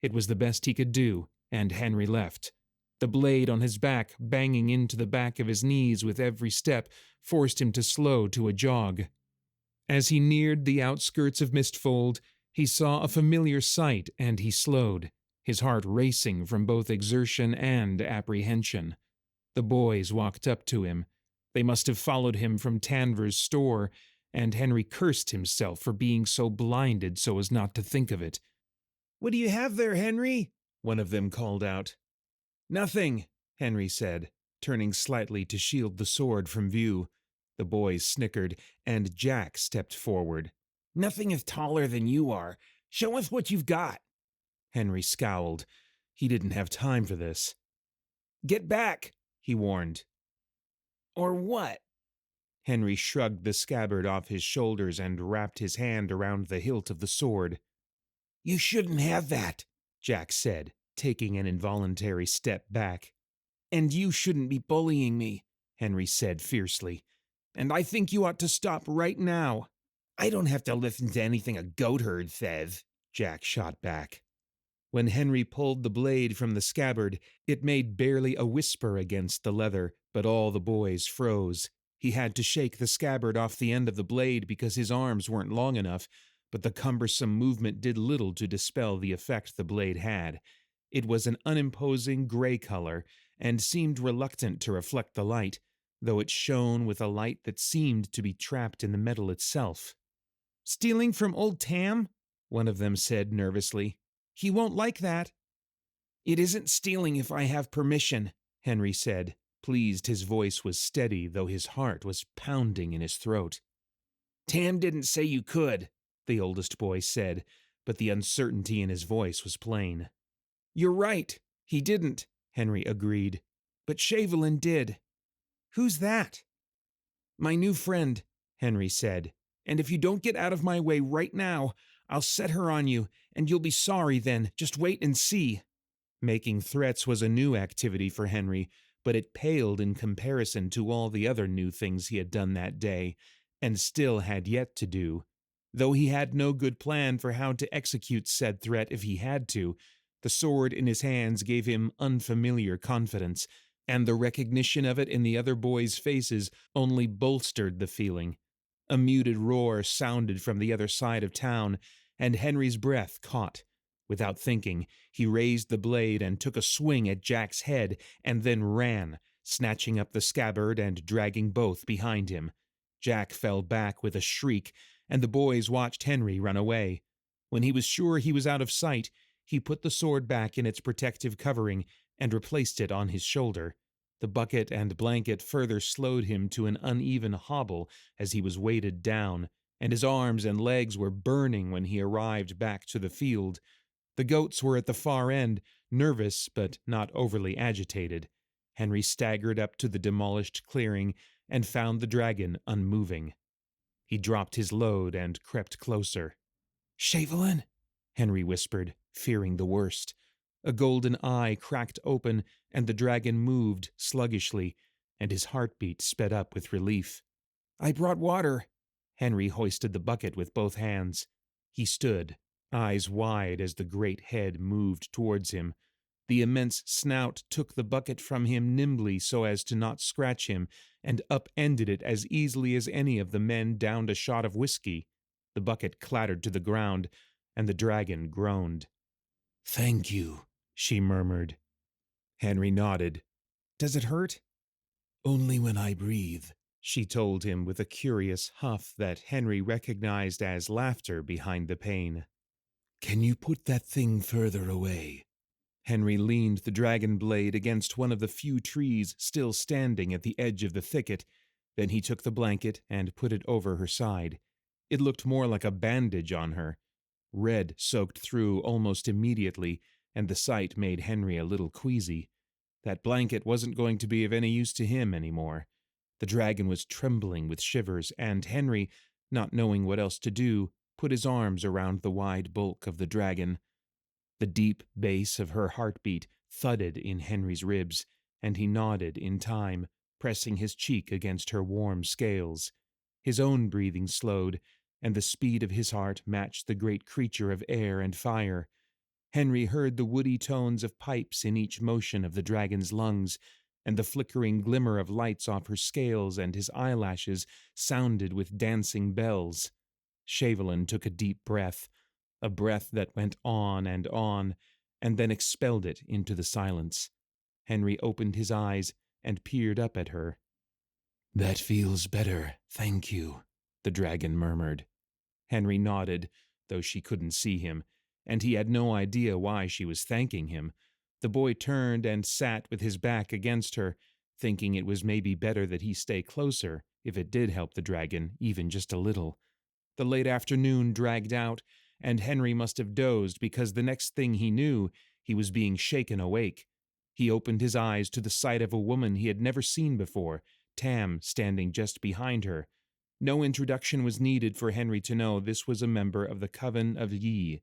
It was the best he could do, and Henry left. The blade on his back, banging into the back of his knees with every step, forced him to slow to a jog. As he neared the outskirts of Mistfold, he saw a familiar sight, and he slowed, his heart racing from both exertion and apprehension. The boys walked up to him. They must have followed him from Tanver's store, and Henry cursed himself for being so blinded so as not to think of it. "What do you have there, Henry?" one of them called out. "Nothing," Henry said, turning slightly to shield the sword from view. The boys snickered, and Jack stepped forward. "Nothing is taller than you are. Show us what you've got." Henry scowled. He didn't have time for this. "Get back," he warned. "Or what?" Henry shrugged the scabbard off his shoulders and wrapped his hand around the hilt of the sword. "You shouldn't have that," Jack said, taking an involuntary step back. "And you shouldn't be bullying me," Henry said fiercely. "And I think you ought to stop right now." "I don't have to listen to anything a goatherd says," Jack shot back. When Henry pulled the blade from the scabbard, it made barely a whisper against the leather, but all the boys froze. He had to shake the scabbard off the end of the blade because his arms weren't long enough, but the cumbersome movement did little to dispel the effect the blade had. It was an unimposing gray color, and seemed reluctant to reflect the light, though it shone with a light that seemed to be trapped in the metal itself. "Stealing from old Tam?" one of them said nervously. "He won't like that." "It isn't stealing if I have permission," Henry said, pleased his voice was steady, though his heart was pounding in his throat. "Tam didn't say you could," the oldest boy said, but the uncertainty in his voice was plain. "You're right, he didn't," Henry agreed, "but Shavelin did." "Who's that?" "My new friend," Henry said, "and if you don't get out of my way right now, I'll set her on you, and you'll be sorry then. Just wait and see." Making threats was a new activity for Henry, but it paled in comparison to all the other new things he had done that day, and still had yet to do. Though he had no good plan for how to execute said threat if he had to, the sword in his hands gave him unfamiliar confidence, and the recognition of it in the other boys' faces only bolstered the feeling. A muted roar sounded from the other side of town, and Henry's breath caught. Without thinking, he raised the blade and took a swing at Jack's head, and then ran, snatching up the scabbard and dragging both behind him. Jack fell back with a shriek, and the boys watched Henry run away. When he was sure he was out of sight, he put the sword back in its protective covering and replaced it on his shoulder. The bucket and blanket further slowed him to an uneven hobble as he was weighted down, and his arms and legs were burning when he arrived back to the field. The goats were at the far end, nervous but not overly agitated. Henry staggered up to the demolished clearing and found the dragon unmoving. He dropped his load and crept closer. "Shavelin," Henry whispered, fearing the worst. A golden eye cracked open, and the dragon moved sluggishly, and his heartbeat sped up with relief. "I brought water." Henry hoisted the bucket with both hands. He stood, eyes wide as the great head moved towards him. The immense snout took the bucket from him nimbly so as to not scratch him, and upended it as easily as any of the men downed a shot of whiskey. The bucket clattered to the ground, and the dragon groaned. "Thank you," she murmured. Henry nodded. "Does it hurt?" "Only when I breathe," she told him with a curious huff that Henry recognized as laughter behind the pain. "Can you put that thing further away?" Henry leaned the dragon blade against one of the few trees still standing at the edge of the thicket. Then he took the blanket and put it over her side. It looked more like a bandage on her. Red soaked through almost immediately, and the sight made Henry a little queasy. That blanket wasn't going to be of any use to him anymore. The dragon was trembling with shivers, and Henry, not knowing what else to do, put his arms around the wide bulk of the dragon. The deep bass of her heartbeat thudded in Henry's ribs, and he nodded in time, pressing his cheek against her warm scales. His own breathing slowed, and the speed of his heart matched the great creature of air and fire. Henry heard the woody tones of pipes in each motion of the dragon's lungs, and the flickering glimmer of lights off her scales and his eyelashes sounded with dancing bells. Shavelin took a deep breath, a breath that went on, and then expelled it into the silence. Henry opened his eyes and peered up at her. "That feels better, thank you," the dragon murmured. Henry nodded, though she couldn't see him, and he had no idea why she was thanking him. The boy turned and sat with his back against her, thinking it was maybe better that he stay closer, if it did help the dragon, even just a little. The late afternoon dragged out, and Henry must have dozed because the next thing he knew, he was being shaken awake. He opened his eyes to the sight of a woman he had never seen before, Tam standing just behind her. No introduction was needed for Henry to know this was a member of the Coven of Yi.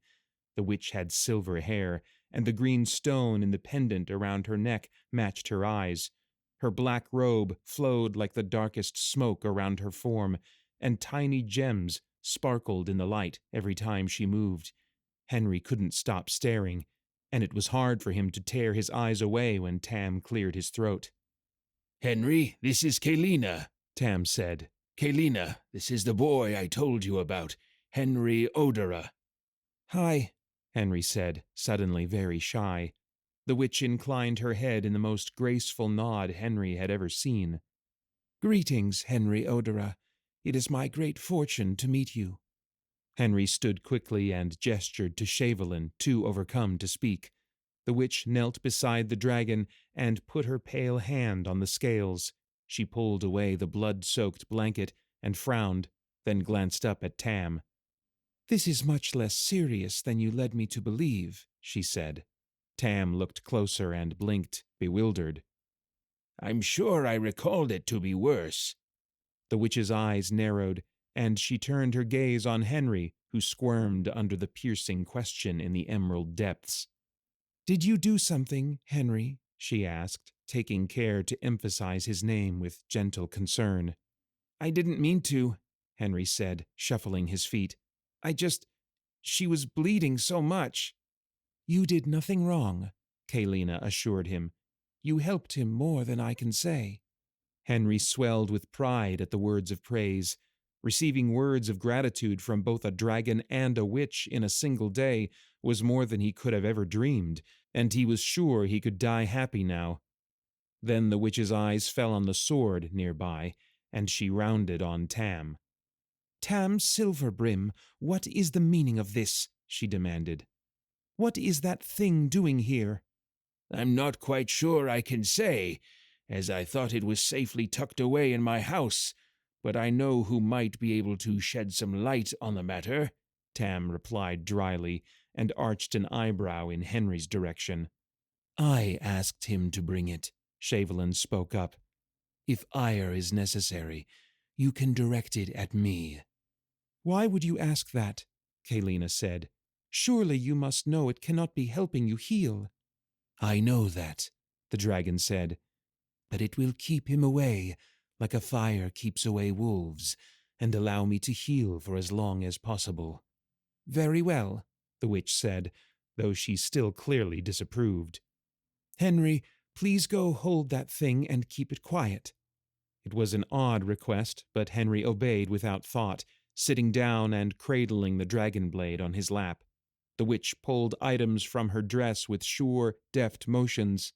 The witch had silver hair, and the green stone in the pendant around her neck matched her eyes. Her black robe flowed like the darkest smoke around her form, and tiny gems sparkled in the light every time she moved. Henry couldn't stop staring, and it was hard for him to tear his eyes away when Tam cleared his throat. "Henry, this is Kaelina," Tam said. "Kaelina, this is the boy I told you about, Henry Odera." "Hi," Henry said, suddenly very shy. The witch inclined her head in the most graceful nod Henry had ever seen. "Greetings, Henry Odera. It is my great fortune to meet you." Henry stood quickly and gestured to Shavelin, too overcome to speak. The witch knelt beside the dragon and put her pale hand on the scales. She pulled away the blood-soaked blanket and frowned, then glanced up at Tam. "This is much less serious than you led me to believe," she said. Tam looked closer and blinked, bewildered. "I'm sure I recalled it to be worse." The witch's eyes narrowed, and she turned her gaze on Henry, who squirmed under the piercing question in the emerald depths. "Did you do something, Henry?" she asked, taking care to emphasize his name with gentle concern. "I didn't mean to," Henry said, shuffling his feet. She was bleeding so much." "You did nothing wrong," Kaelina assured him. "You helped him more than I can say." Henry swelled with pride at the words of praise. Receiving words of gratitude from both a dragon and a witch in a single day was more than he could have ever dreamed, and he was sure he could die happy now. Then the witch's eyes fell on the sword nearby, and she rounded on Tam. "Tam Silverbrim, what is the meaning of this?" she demanded. "What is that thing doing here?" "I'm not quite sure I can say, as I thought it was safely tucked away in my house, but I know who might be able to shed some light on the matter," Tam replied dryly, and arched an eyebrow in Henry's direction. "I asked him to bring it," Shavelin spoke up. If ire is necessary, you can direct it at me." "Why would you ask that?" Kalina said. "Surely you must know it cannot be helping you heal." "I know that," the dragon said, "but it will keep him away, like a fire keeps away wolves, and allow me to heal for as long as possible." "Very well," the witch said, though she still clearly disapproved. "Henry, please go hold that thing and keep it quiet." It was an odd request, but Henry obeyed without thought, sitting down and cradling the dragon blade on his lap. The witch pulled items from her dress with sure, deft motions,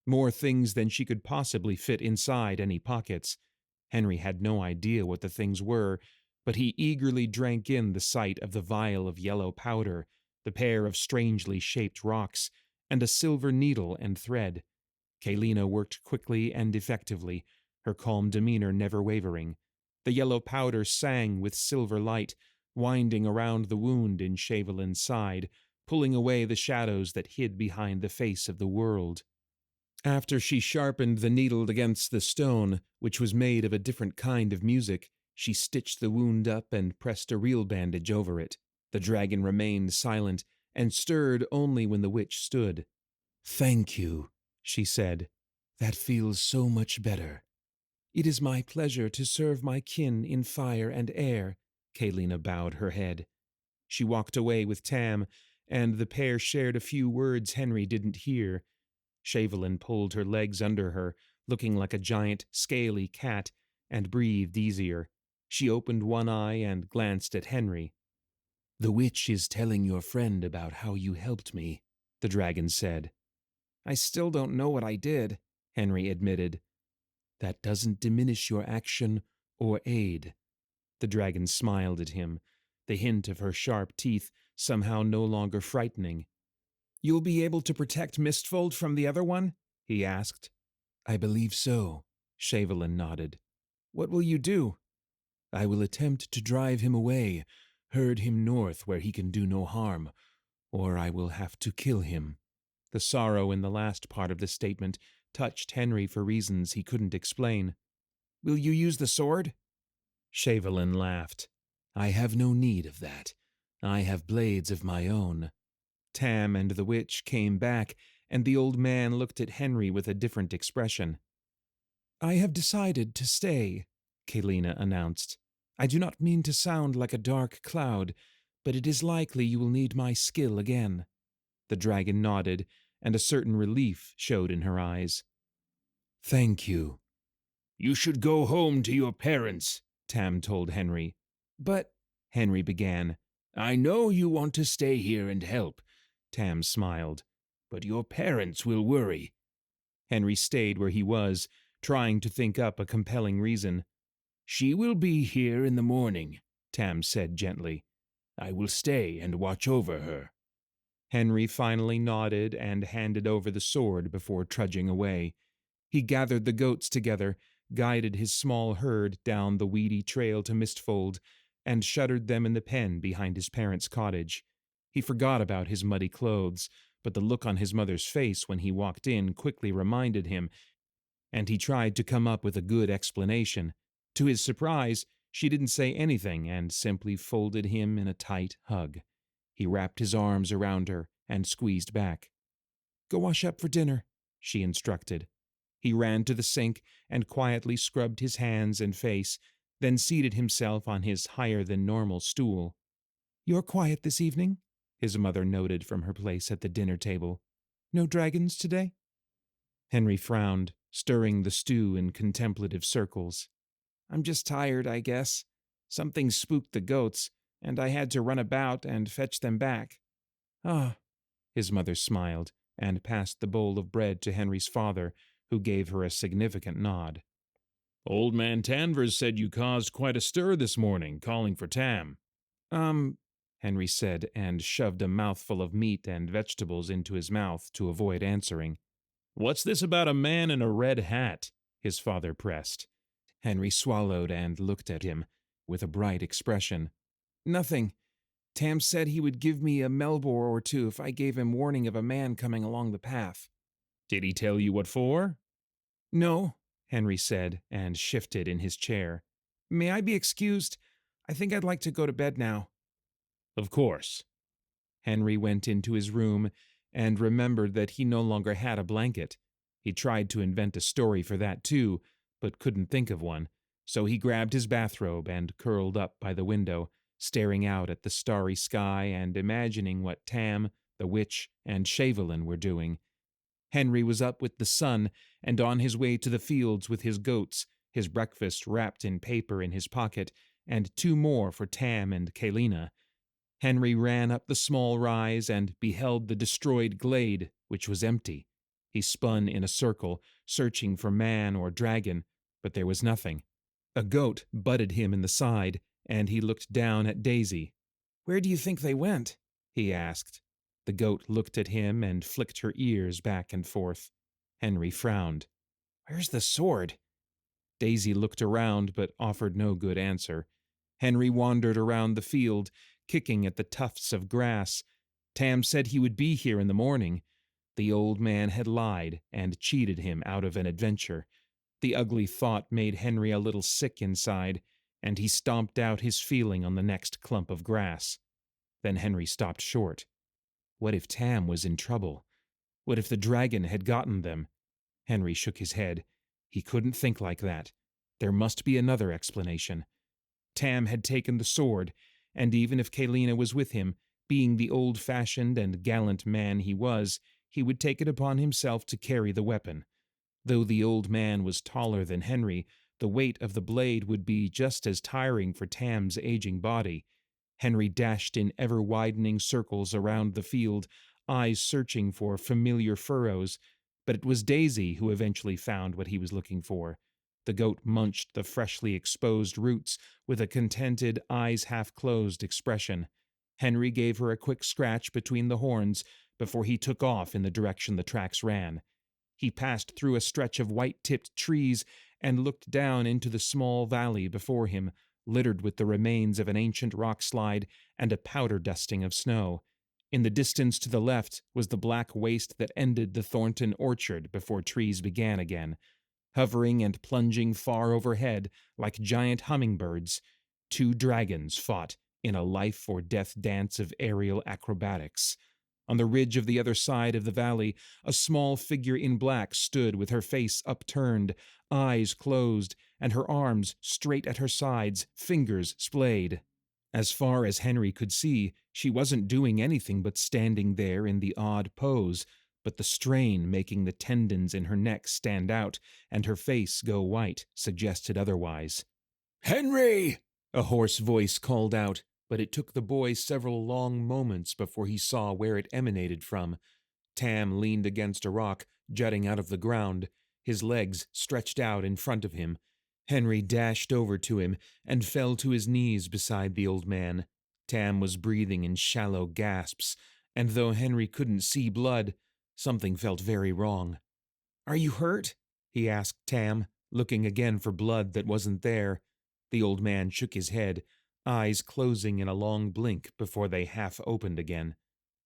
more things than she could possibly fit inside any pockets. Henry had no idea what the things were, but he eagerly drank in the sight of the vial of yellow powder, the pair of strangely shaped rocks, and a silver needle and thread. Kalina worked quickly and effectively, her calm demeanor never wavering. The yellow powder sang with silver light, winding around the wound in Chevelin's side, pulling away the shadows that hid behind the face of the world. After she sharpened the needle against the stone, which was made of a different kind of music, she stitched the wound up and pressed a real bandage over it. The dragon remained silent and stirred only when the witch stood. "Thank you," she said. "That feels so much better." "It is my pleasure to serve my kin in fire and air," Kalina bowed her head. She walked away with Tam, and the pair shared a few words Henry didn't hear. Chevelin pulled her legs under her, looking like a giant, scaly cat, and breathed easier. She opened one eye and glanced at Henry. "The witch is telling your friend about how you helped me," the dragon said. "I still don't know what I did," Henry admitted. "That doesn't diminish your action or aid." The dragon smiled at him, the hint of her sharp teeth somehow no longer frightening. "You'll be able to protect Mistfold from the other one?" he asked. "I believe so," Chevelin nodded. "What will you do?" "I will attempt to drive him away, herd him north where he can do no harm, or I will have to kill him." The sorrow in the last part of the statement touched Henry for reasons he couldn't explain. "Will you use the sword?" Chevelin laughed. "I have no need of that. I have blades of my own." Tam and the witch came back, and the old man looked at Henry with a different expression. "I have decided to stay," Kalina announced. "I do not mean to sound like a dark cloud, but it is likely you will need my skill again." The dragon nodded, and a certain relief showed in her eyes. "Thank you." "You should go home to your parents," Tam told Henry. "But," Henry began. "I know you want to stay here and help," Tam smiled. "but your parents will worry." Henry stayed where he was, trying to think up a compelling reason. "She will be here in the morning," Tam said gently. "I will stay and watch over her." Henry finally nodded and handed over the sword before trudging away. He gathered the goats together, guided his small herd down the weedy trail to Mistfold, and shuttered them in the pen behind his parents' cottage. He forgot about his muddy clothes, but the look on his mother's face when he walked in quickly reminded him, and he tried to come up with a good explanation. To his surprise, she didn't say anything and simply folded him in a tight hug. He wrapped his arms around her and squeezed back. "Go wash up for dinner," she instructed. He ran to the sink and quietly scrubbed his hands and face, then seated himself on his higher-than-normal stool. "You're quiet this evening," his mother noted from her place at the dinner table. "No dragons today?" Henry frowned, stirring the stew in contemplative circles. "I'm just tired, I guess. Something spooked the goats, and I had to run about and fetch them back." "Ah," his mother smiled and passed the bowl of bread to Henry's father, who gave her a significant nod. "Old man Tanvers said you caused quite a stir this morning, calling for Tam." Henry said, and shoved a mouthful of meat and vegetables into his mouth to avoid answering. "What's this about a man in a red hat?" his father pressed. Henry swallowed and looked at him with a bright expression. "Nothing. Tam said he would give me a melbor or two if I gave him warning of a man coming along the path." "Did he tell you what for?" "No," Henry said, and shifted in his chair. May I be excused? I think I'd like to go to bed now. Of course. Henry went into his room and remembered that he no longer had a blanket. He tried to invent a story for that too, but couldn't think of one, so he grabbed his bathrobe and curled up by the window, staring out at the starry sky and imagining what Tam, the witch, and Shavelin were doing. Henry was up with the sun and on his way to the fields with his goats, his breakfast wrapped in paper in his pocket, and 2 more for Tam and Kalina. Henry ran up the small rise and beheld the destroyed glade, which was empty. He spun in a circle, searching for man or dragon, but there was nothing. A goat butted him in the side, and he looked down at Daisy. Where do you think they went? He asked. The goat looked at him and flicked her ears back and forth. Henry frowned. Where's the sword? Daisy looked around but offered no good answer. Henry wandered around the field, kicking at the tufts of grass. Tam said he would be here in the morning. The old man had lied and cheated him out of an adventure. The ugly thought made Henry a little sick inside, and he stomped out his feeling on the next clump of grass. Then Henry stopped short. What if Tam was in trouble? What if the dragon had gotten them? Henry shook his head. He couldn't think like that. There must be another explanation. Tam had taken the sword, and even if Kalina was with him, being the old-fashioned and gallant man he was, he would take it upon himself to carry the weapon. Though the old man was taller than Henry, the weight of the blade would be just as tiring for Tam's aging body. Henry dashed in ever-widening circles around the field, eyes searching for familiar furrows, but it was Daisy who eventually found what he was looking for. The goat munched the freshly exposed roots with a contented, eyes-half-closed expression. Henry gave her a quick scratch between the horns before he took off in the direction the tracks ran. He passed through a stretch of white-tipped trees and looked down into the small valley before him, littered with the remains of an ancient rock slide and a powder dusting of snow. In the distance to the left was the black waste that ended the Thornton orchard before trees began again. Hovering and plunging far overhead like giant hummingbirds, 2 dragons fought in a life-or-death dance of aerial acrobatics. On the ridge of the other side of the valley, a small figure in black stood with her face upturned, eyes closed, and her arms straight at her sides, fingers splayed. As far as Henry could see, she wasn't doing anything but standing there in the odd pose, but the strain making the tendons in her neck stand out and her face go white suggested otherwise. "Henry!" a hoarse voice called out, but it took the boy several long moments before he saw where it emanated from. Tam leaned against a rock, jutting out of the ground, his legs stretched out in front of him. Henry dashed over to him and fell to his knees beside the old man. Tam was breathing in shallow gasps, and though Henry couldn't see blood, something felt very wrong. "Are you hurt?" he asked Tam, looking again for blood that wasn't there. The old man shook his head, eyes closing in a long blink before they half opened again.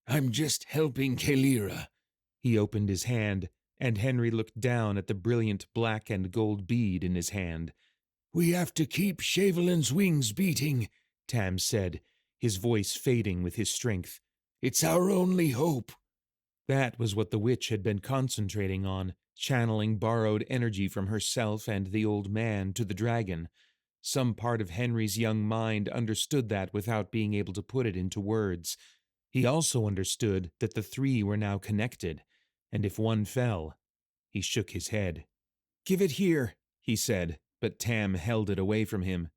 "I'm just helping Kalira." He opened his hand, and Henry looked down at the brilliant black and gold bead in his hand. "We have to keep Shavelin's wings beating," Tam said, his voice fading with his strength. "It's our only hope." That was what the witch had been concentrating on, channeling borrowed energy from herself and the old man to the dragon. Some part of Henry's young mind understood that without being able to put it into words. He also understood that the 3 were now connected, and if one fell, he shook his head. "Give it here," he said, but Tam held it away from him.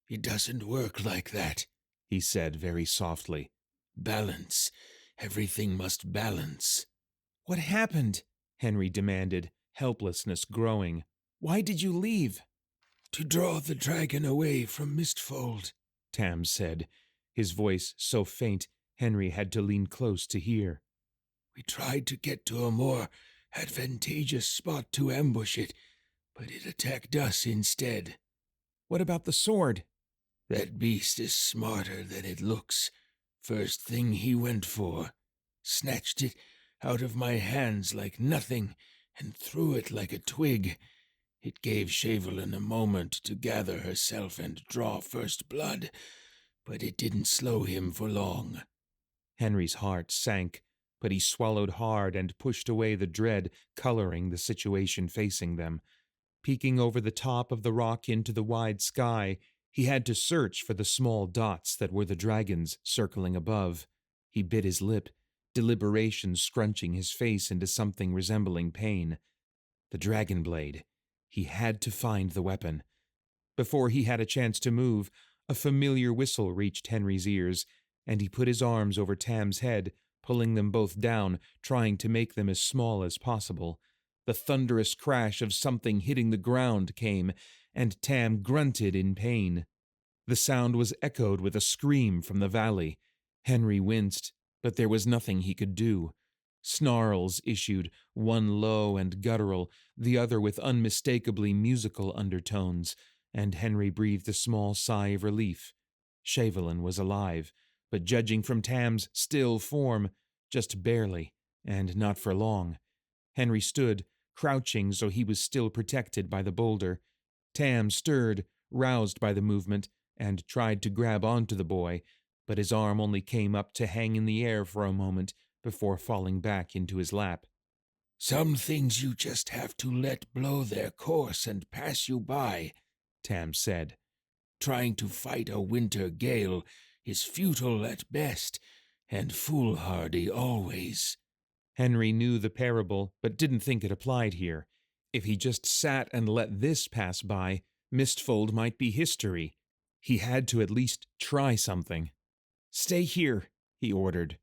"It doesn't work like that," he said very softly. "Balance. Everything must balance." "What happened?" Henry demanded, helplessness growing. "Why did you leave?" "To draw the dragon away from Mistfold," Tam said, his voice so faint Henry had to lean close to hear. "We tried to get to a more advantageous spot to ambush it, but it attacked us instead." "What about the sword?" "That beast is smarter than it looks. First thing he went for. Snatched it out of my hands like nothing and threw it like a twig. It gave Shavelin a moment to gather herself and draw first blood, but it didn't slow him for long. Henry's heart sank, but he swallowed hard and pushed away the dread coloring the situation facing them. Peeking over the top of the rock into the wide sky, he had to search for the small dots that were the dragons circling above. He bit his lip, deliberation scrunching his face into something resembling pain. The dragon blade. He had to find the weapon. Before he had a chance to move, a familiar whistle reached Henry's ears, and he put his arms over Tam's head, pulling them both down, trying to make them as small as possible. The thunderous crash of something hitting the ground came, and Tam grunted in pain. The sound was echoed with a scream from the valley. Henry winced, but there was nothing he could do. Snarls issued, one low and guttural, the other with unmistakably musical undertones, and Henry breathed a small sigh of relief. Shavelin was alive, but judging from Tam's still form, just barely, and not for long. Henry stood, crouching so he was still protected by the boulder. Tam stirred, roused by the movement, and tried to grab onto the boy, but his arm only came up to hang in the air for a moment before falling back into his lap. Some things you just have to let blow their course and pass you by, Tam said. Trying to fight a winter gale is futile at best, and foolhardy always. Henry knew the parable, but didn't think it applied here. If he just sat and let this pass by, Mistfold might be history. He had to at least try something. "Stay here," he ordered.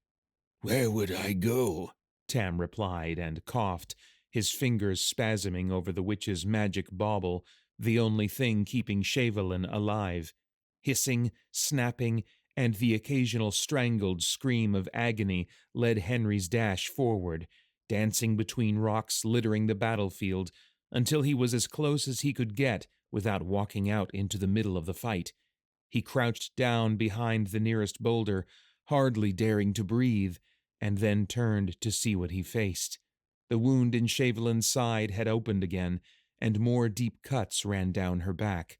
"Where would I go?" Tam replied and coughed, his fingers spasming over the witch's magic bauble, the only thing keeping Shavelin alive. Hissing, snapping, and the occasional strangled scream of agony led Henry's dash forward, dancing between rocks littering the battlefield, until he was as close as he could get without walking out into the middle of the fight. He crouched down behind the nearest boulder, hardly daring to breathe, and then turned to see what he faced. The wound in Shavelin's side had opened again, and more deep cuts ran down her back.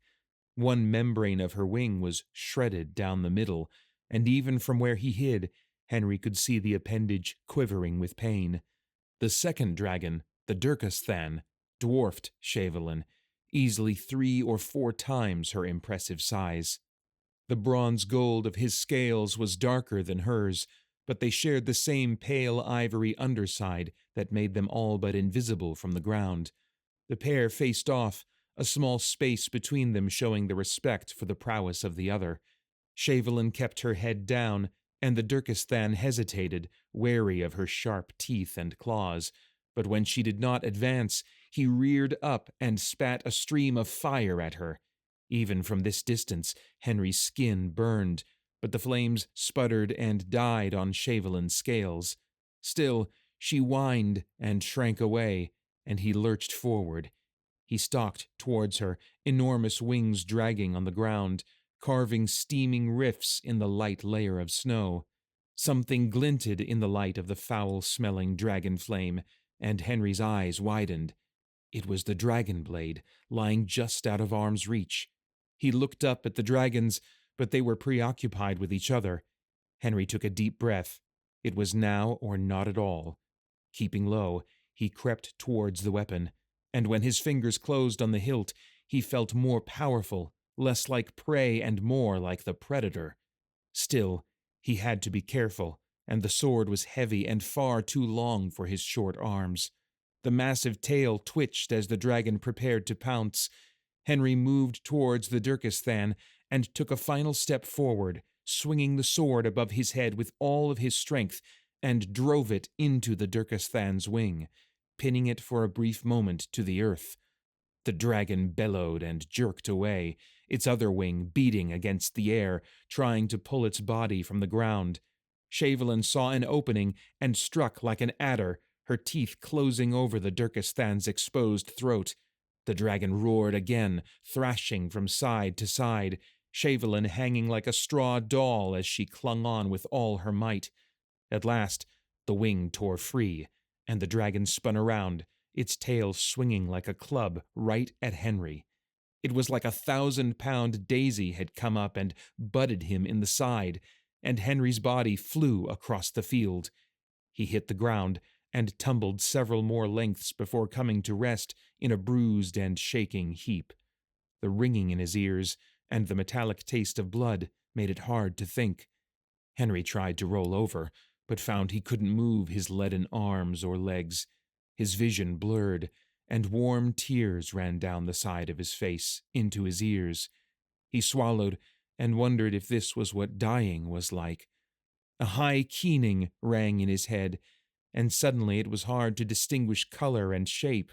One membrane of her wing was shredded down the middle, and even from where he hid, Henry could see the appendage quivering with pain. The second dragon, the Durkasthan, dwarfed Shavelin, easily 3 or 4 times her impressive size. The bronze gold of his scales was darker than hers, but they shared the same pale ivory underside that made them all but invisible from the ground. The pair faced off, a small space between them showing the respect for the prowess of the other. Shavelin kept her head down, and the Durkasthan hesitated, wary of her sharp teeth and claws, but when she did not advance, he reared up and spat a stream of fire at her. Even from this distance, Henry's skin burned, but the flames sputtered and died on Shavelin's scales. Still, she whined and shrank away, and he lurched forward. He stalked towards her, enormous wings dragging on the ground, carving steaming rifts in the light layer of snow. Something glinted in the light of the foul-smelling dragon flame, and Henry's eyes widened. It was the dragon blade, lying just out of arm's reach. He looked up at the dragons, but they were preoccupied with each other. Henry took a deep breath. It was now or not at all. Keeping low, he crept towards the weapon, and when his fingers closed on the hilt, he felt more powerful, less like prey and more like the predator. Still, he had to be careful, and the sword was heavy and far too long for his short arms. The massive tail twitched as the dragon prepared to pounce. Henry moved towards the Durkasthan and took a final step forward, swinging the sword above his head with all of his strength, and drove it into the Durkasthan's wing, pinning it for a brief moment to the earth. The dragon bellowed and jerked away, its other wing beating against the air, trying to pull its body from the ground. Shavelin saw an opening and struck like an adder, her teeth closing over the Durkasthan's exposed throat. The dragon roared again, thrashing from side to side, Shavelin hanging like a straw doll as she clung on with all her might. At last, the wing tore free, and the dragon spun around, its tail swinging like a club right at Henry. It was like 1,000-pound daisy had come up and butted him in the side, and Henry's body flew across the field. He hit the ground and tumbled several more lengths before coming to rest in a bruised and shaking heap. The ringing in his ears and the metallic taste of blood made it hard to think. Henry tried to roll over, but found he couldn't move his leaden arms or legs. His vision blurred, and warm tears ran down the side of his face, into his ears. He swallowed and wondered if this was what dying was like. A high keening rang in his head, and suddenly it was hard to distinguish color and shape.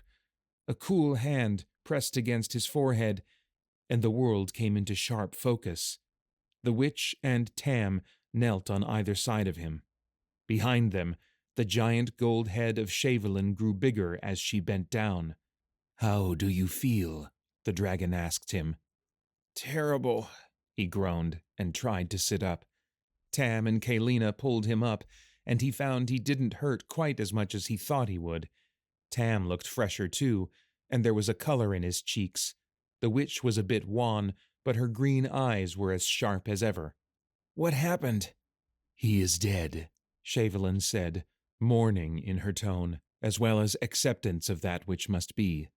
A cool hand pressed against his forehead, and the world came into sharp focus. The witch and Tam knelt on either side of him. Behind them, the giant gold head of Shavelin grew bigger as she bent down. "How do you feel?" the dragon asked him. "Terrible," he groaned, and tried to sit up. Tam and Kalina pulled him up, and he found he didn't hurt quite as much as he thought he would. Tam looked fresher too, and there was a color in his cheeks. The witch was a bit wan, but her green eyes were as sharp as ever. "What happened?" "He is dead," Shavelin said, mourning in her tone, as well as acceptance of that which must be.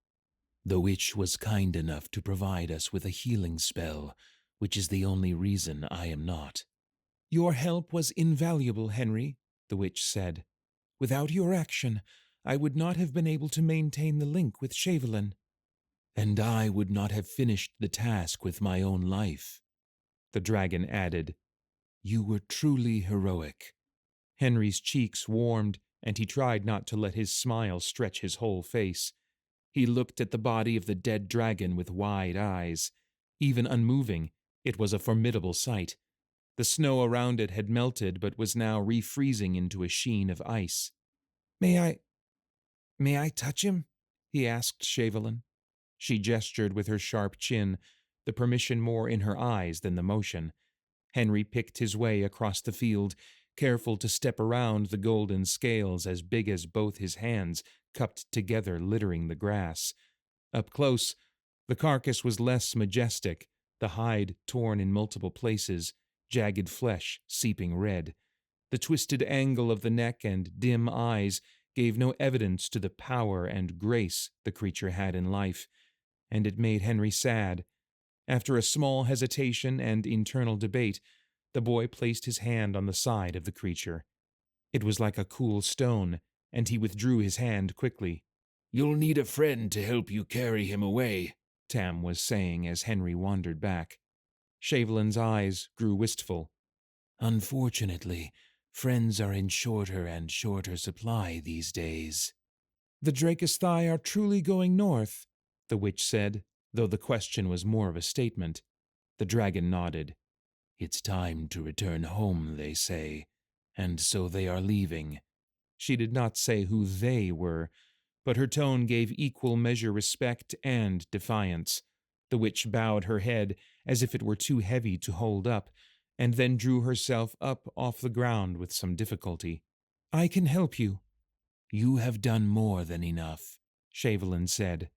"The witch was kind enough to provide us with a healing spell, which is the only reason I am not." "Your help was invaluable, Henry," the witch said. "Without your action, I would not have been able to maintain the link with Shavelin." "And I would not have finished the task with my own life," the dragon added. "You were truly heroic." Henry's cheeks warmed, and he tried not to let his smile stretch his whole face. He looked at the body of the dead dragon with wide eyes. Even unmoving, it was a formidable sight. The snow around it had melted but was now refreezing into a sheen of ice. May I touch him?" he asked Shavelin. She gestured with her sharp chin, the permission more in her eyes than the motion. Henry picked his way across the field, careful to step around the golden scales as big as both his hands, cupped together littering the grass. Up close, the carcass was less majestic, the hide torn in multiple places, jagged flesh seeping red. The twisted angle of the neck and dim eyes gave no evidence to the power and grace the creature had in life, and it made Henry sad. After a small hesitation and internal debate, the boy placed his hand on the side of the creature. It was like a cool stone, and he withdrew his hand quickly. "You'll need a friend to help you carry him away," Tam was saying as Henry wandered back. Shavelin's eyes grew wistful. "Unfortunately, friends are in shorter and shorter supply these days." "The Drakesthai are truly going north," the witch said, though the question was more of a statement. The dragon nodded. "It's time to return home, they say, and so they are leaving." She did not say who they were, but her tone gave equal measure respect and defiance. The witch bowed her head as if it were too heavy to hold up, and then drew herself up off the ground with some difficulty. "I can help you." "You have done more than enough," Shavelin said.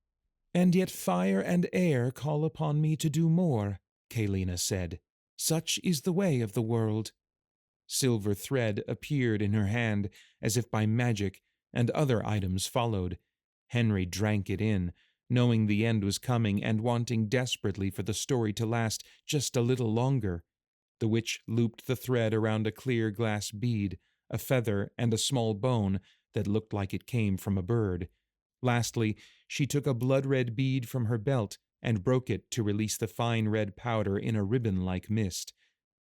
"And yet fire and air call upon me to do more," Kalina said. "Such is the way of the world." Silver thread appeared in her hand as if by magic, and other items followed. Henry drank it in, knowing the end was coming and wanting desperately for the story to last just a little longer. The witch looped the thread around a clear glass bead, a feather, and a small bone that looked like it came from a bird. Lastly, she took a blood-red bead from her belt and broke it to release the fine red powder in a ribbon-like mist.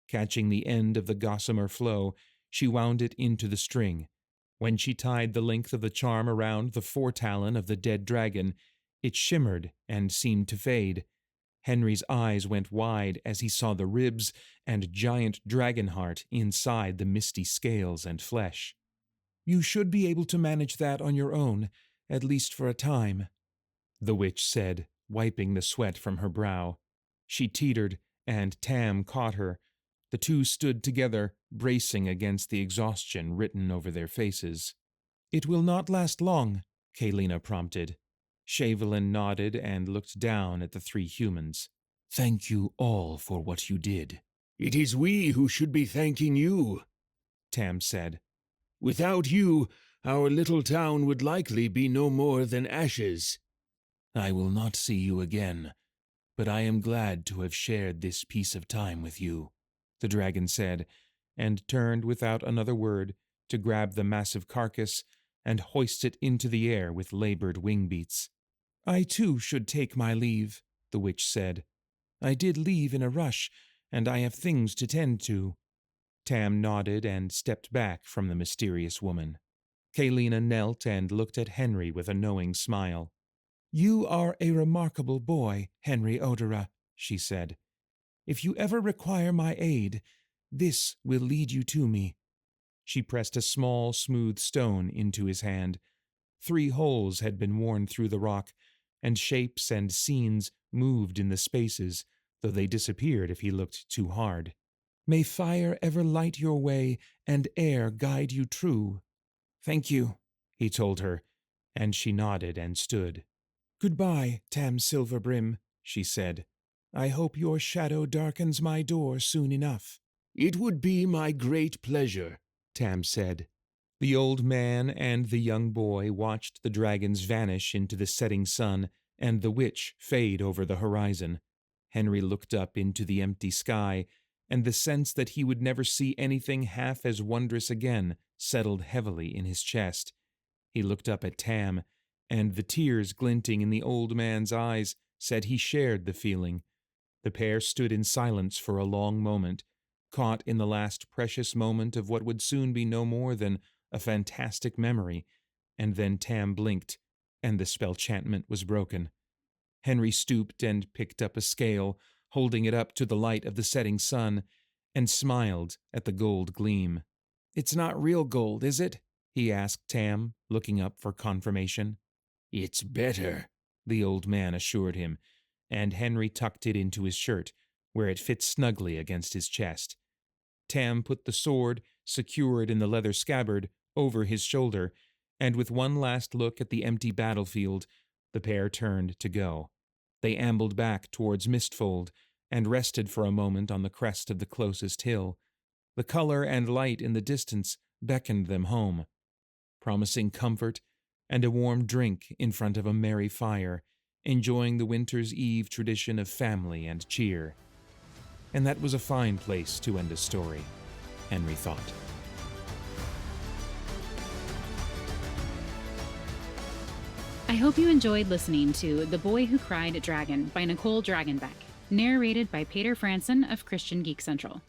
Catching the end of the gossamer flow, she wound it into the string. When she tied the length of the charm around the foretalon of the dead dragon, it shimmered and seemed to fade. Henry's eyes went wide as he saw the ribs and giant dragon heart inside the misty scales and flesh. "You should be able to manage that on your own, at least for a time," the witch said, wiping the sweat from her brow. She teetered, and Tam caught her. The two stood together, bracing against the exhaustion written over their faces. "It will not last long," Kalina prompted. Shavelin nodded and looked down at the three humans. Thank you all for what you did. It is we who should be thanking you, Tam said. Without you, our little town would likely be no more than ashes. I will not see you again, but I am glad to have shared this piece of time with you, the dragon said, and turned without another word to grab the massive carcass and hoist it into the air with labored wing beats. I too should take my leave, the witch said. I did leave in a rush, and I have things to tend to. Tam nodded and stepped back from the mysterious woman. Kalina knelt and looked at Henry with a knowing smile. You are a remarkable boy, Henry Odera, she said. If you ever require my aid, this will lead you to me. She pressed a small, smooth stone into his hand. 3 holes had been worn through the rock, and shapes and scenes moved in the spaces, though they disappeared if he looked too hard. May fire ever light your way, and air guide you true. Thank you, he told her, and she nodded and stood. Goodbye, Tam Silverbrim, she said. I hope your shadow darkens my door soon enough. It would be my great pleasure, Tam said. The old man and the young boy watched the dragons vanish into the setting sun and the witch fade over the horizon. Henry looked up into the empty sky, and the sense that he would never see anything half as wondrous again settled heavily in his chest. He looked up at Tam, and the tears glinting in the old man's eyes said he shared the feeling. The pair stood in silence for a long moment, caught in the last precious moment of what would soon be no more than a fantastic memory, and then Tam blinked, and the spellchantment was broken. Henry stooped and picked up a scale, holding it up to the light of the setting sun, and smiled at the gold gleam. It's not real gold, is it? He asked Tam, looking up for confirmation. It's better, the old man assured him, and Henry tucked it into his shirt, where it fit snugly against his chest. Tam put the sword, secured in the leather scabbard, over his shoulder, and with one last look at the empty battlefield, the pair turned to go. They ambled back towards Mistfold, and rested for a moment on the crest of the closest hill. The color and light in the distance beckoned them home, promising comfort and a warm drink in front of a merry fire, enjoying the winter's eve tradition of family and cheer. And that was a fine place to end a story, Henry thought. I hope you enjoyed listening to The Boy Who Cried Dragon by Nicole DragonBeck, narrated by Paeter Frandsen of Christian Geek Central.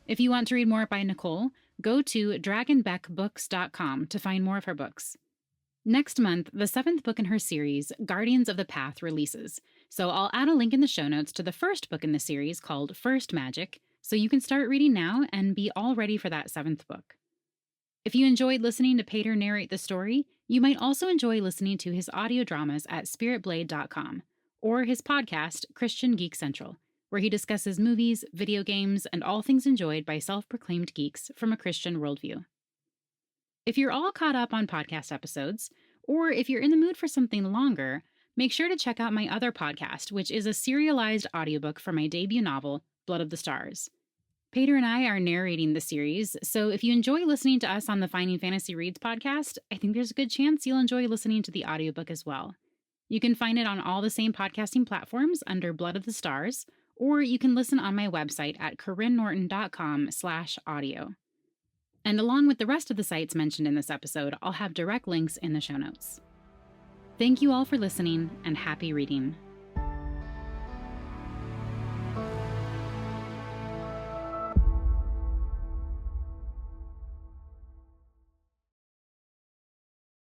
If you want to read more by Nicole, go to dragonbeckbooks.com to find more of her books. Next month, the 7th book in her series, Guardians of the Path, releases, so I'll add a link in the show notes to the first book in the series called First Magic, so you can start reading now and be all ready for that 7th book. If you enjoyed listening to Paeter narrate the story, you might also enjoy listening to his audio dramas at spiritblade.com, or his podcast, Christian Geek Central, where he discusses movies, video games, and all things enjoyed by self-proclaimed geeks from a Christian worldview. If you're all caught up on podcast episodes, or if you're in the mood for something longer, make sure to check out my other podcast, which is a serialized audiobook for my debut novel, Blood of the Stars. Paeter and I are narrating the series, so if you enjoy listening to us on the Finding Fantasy Reads podcast, I think there's a good chance you'll enjoy listening to the audiobook as well. You can find it on all the same podcasting platforms under Blood of the Stars, or you can listen on my website at corinnenorton.com/audio. And along with the rest of the sites mentioned in this episode, I'll have direct links in the show notes. Thank you all for listening, and happy reading.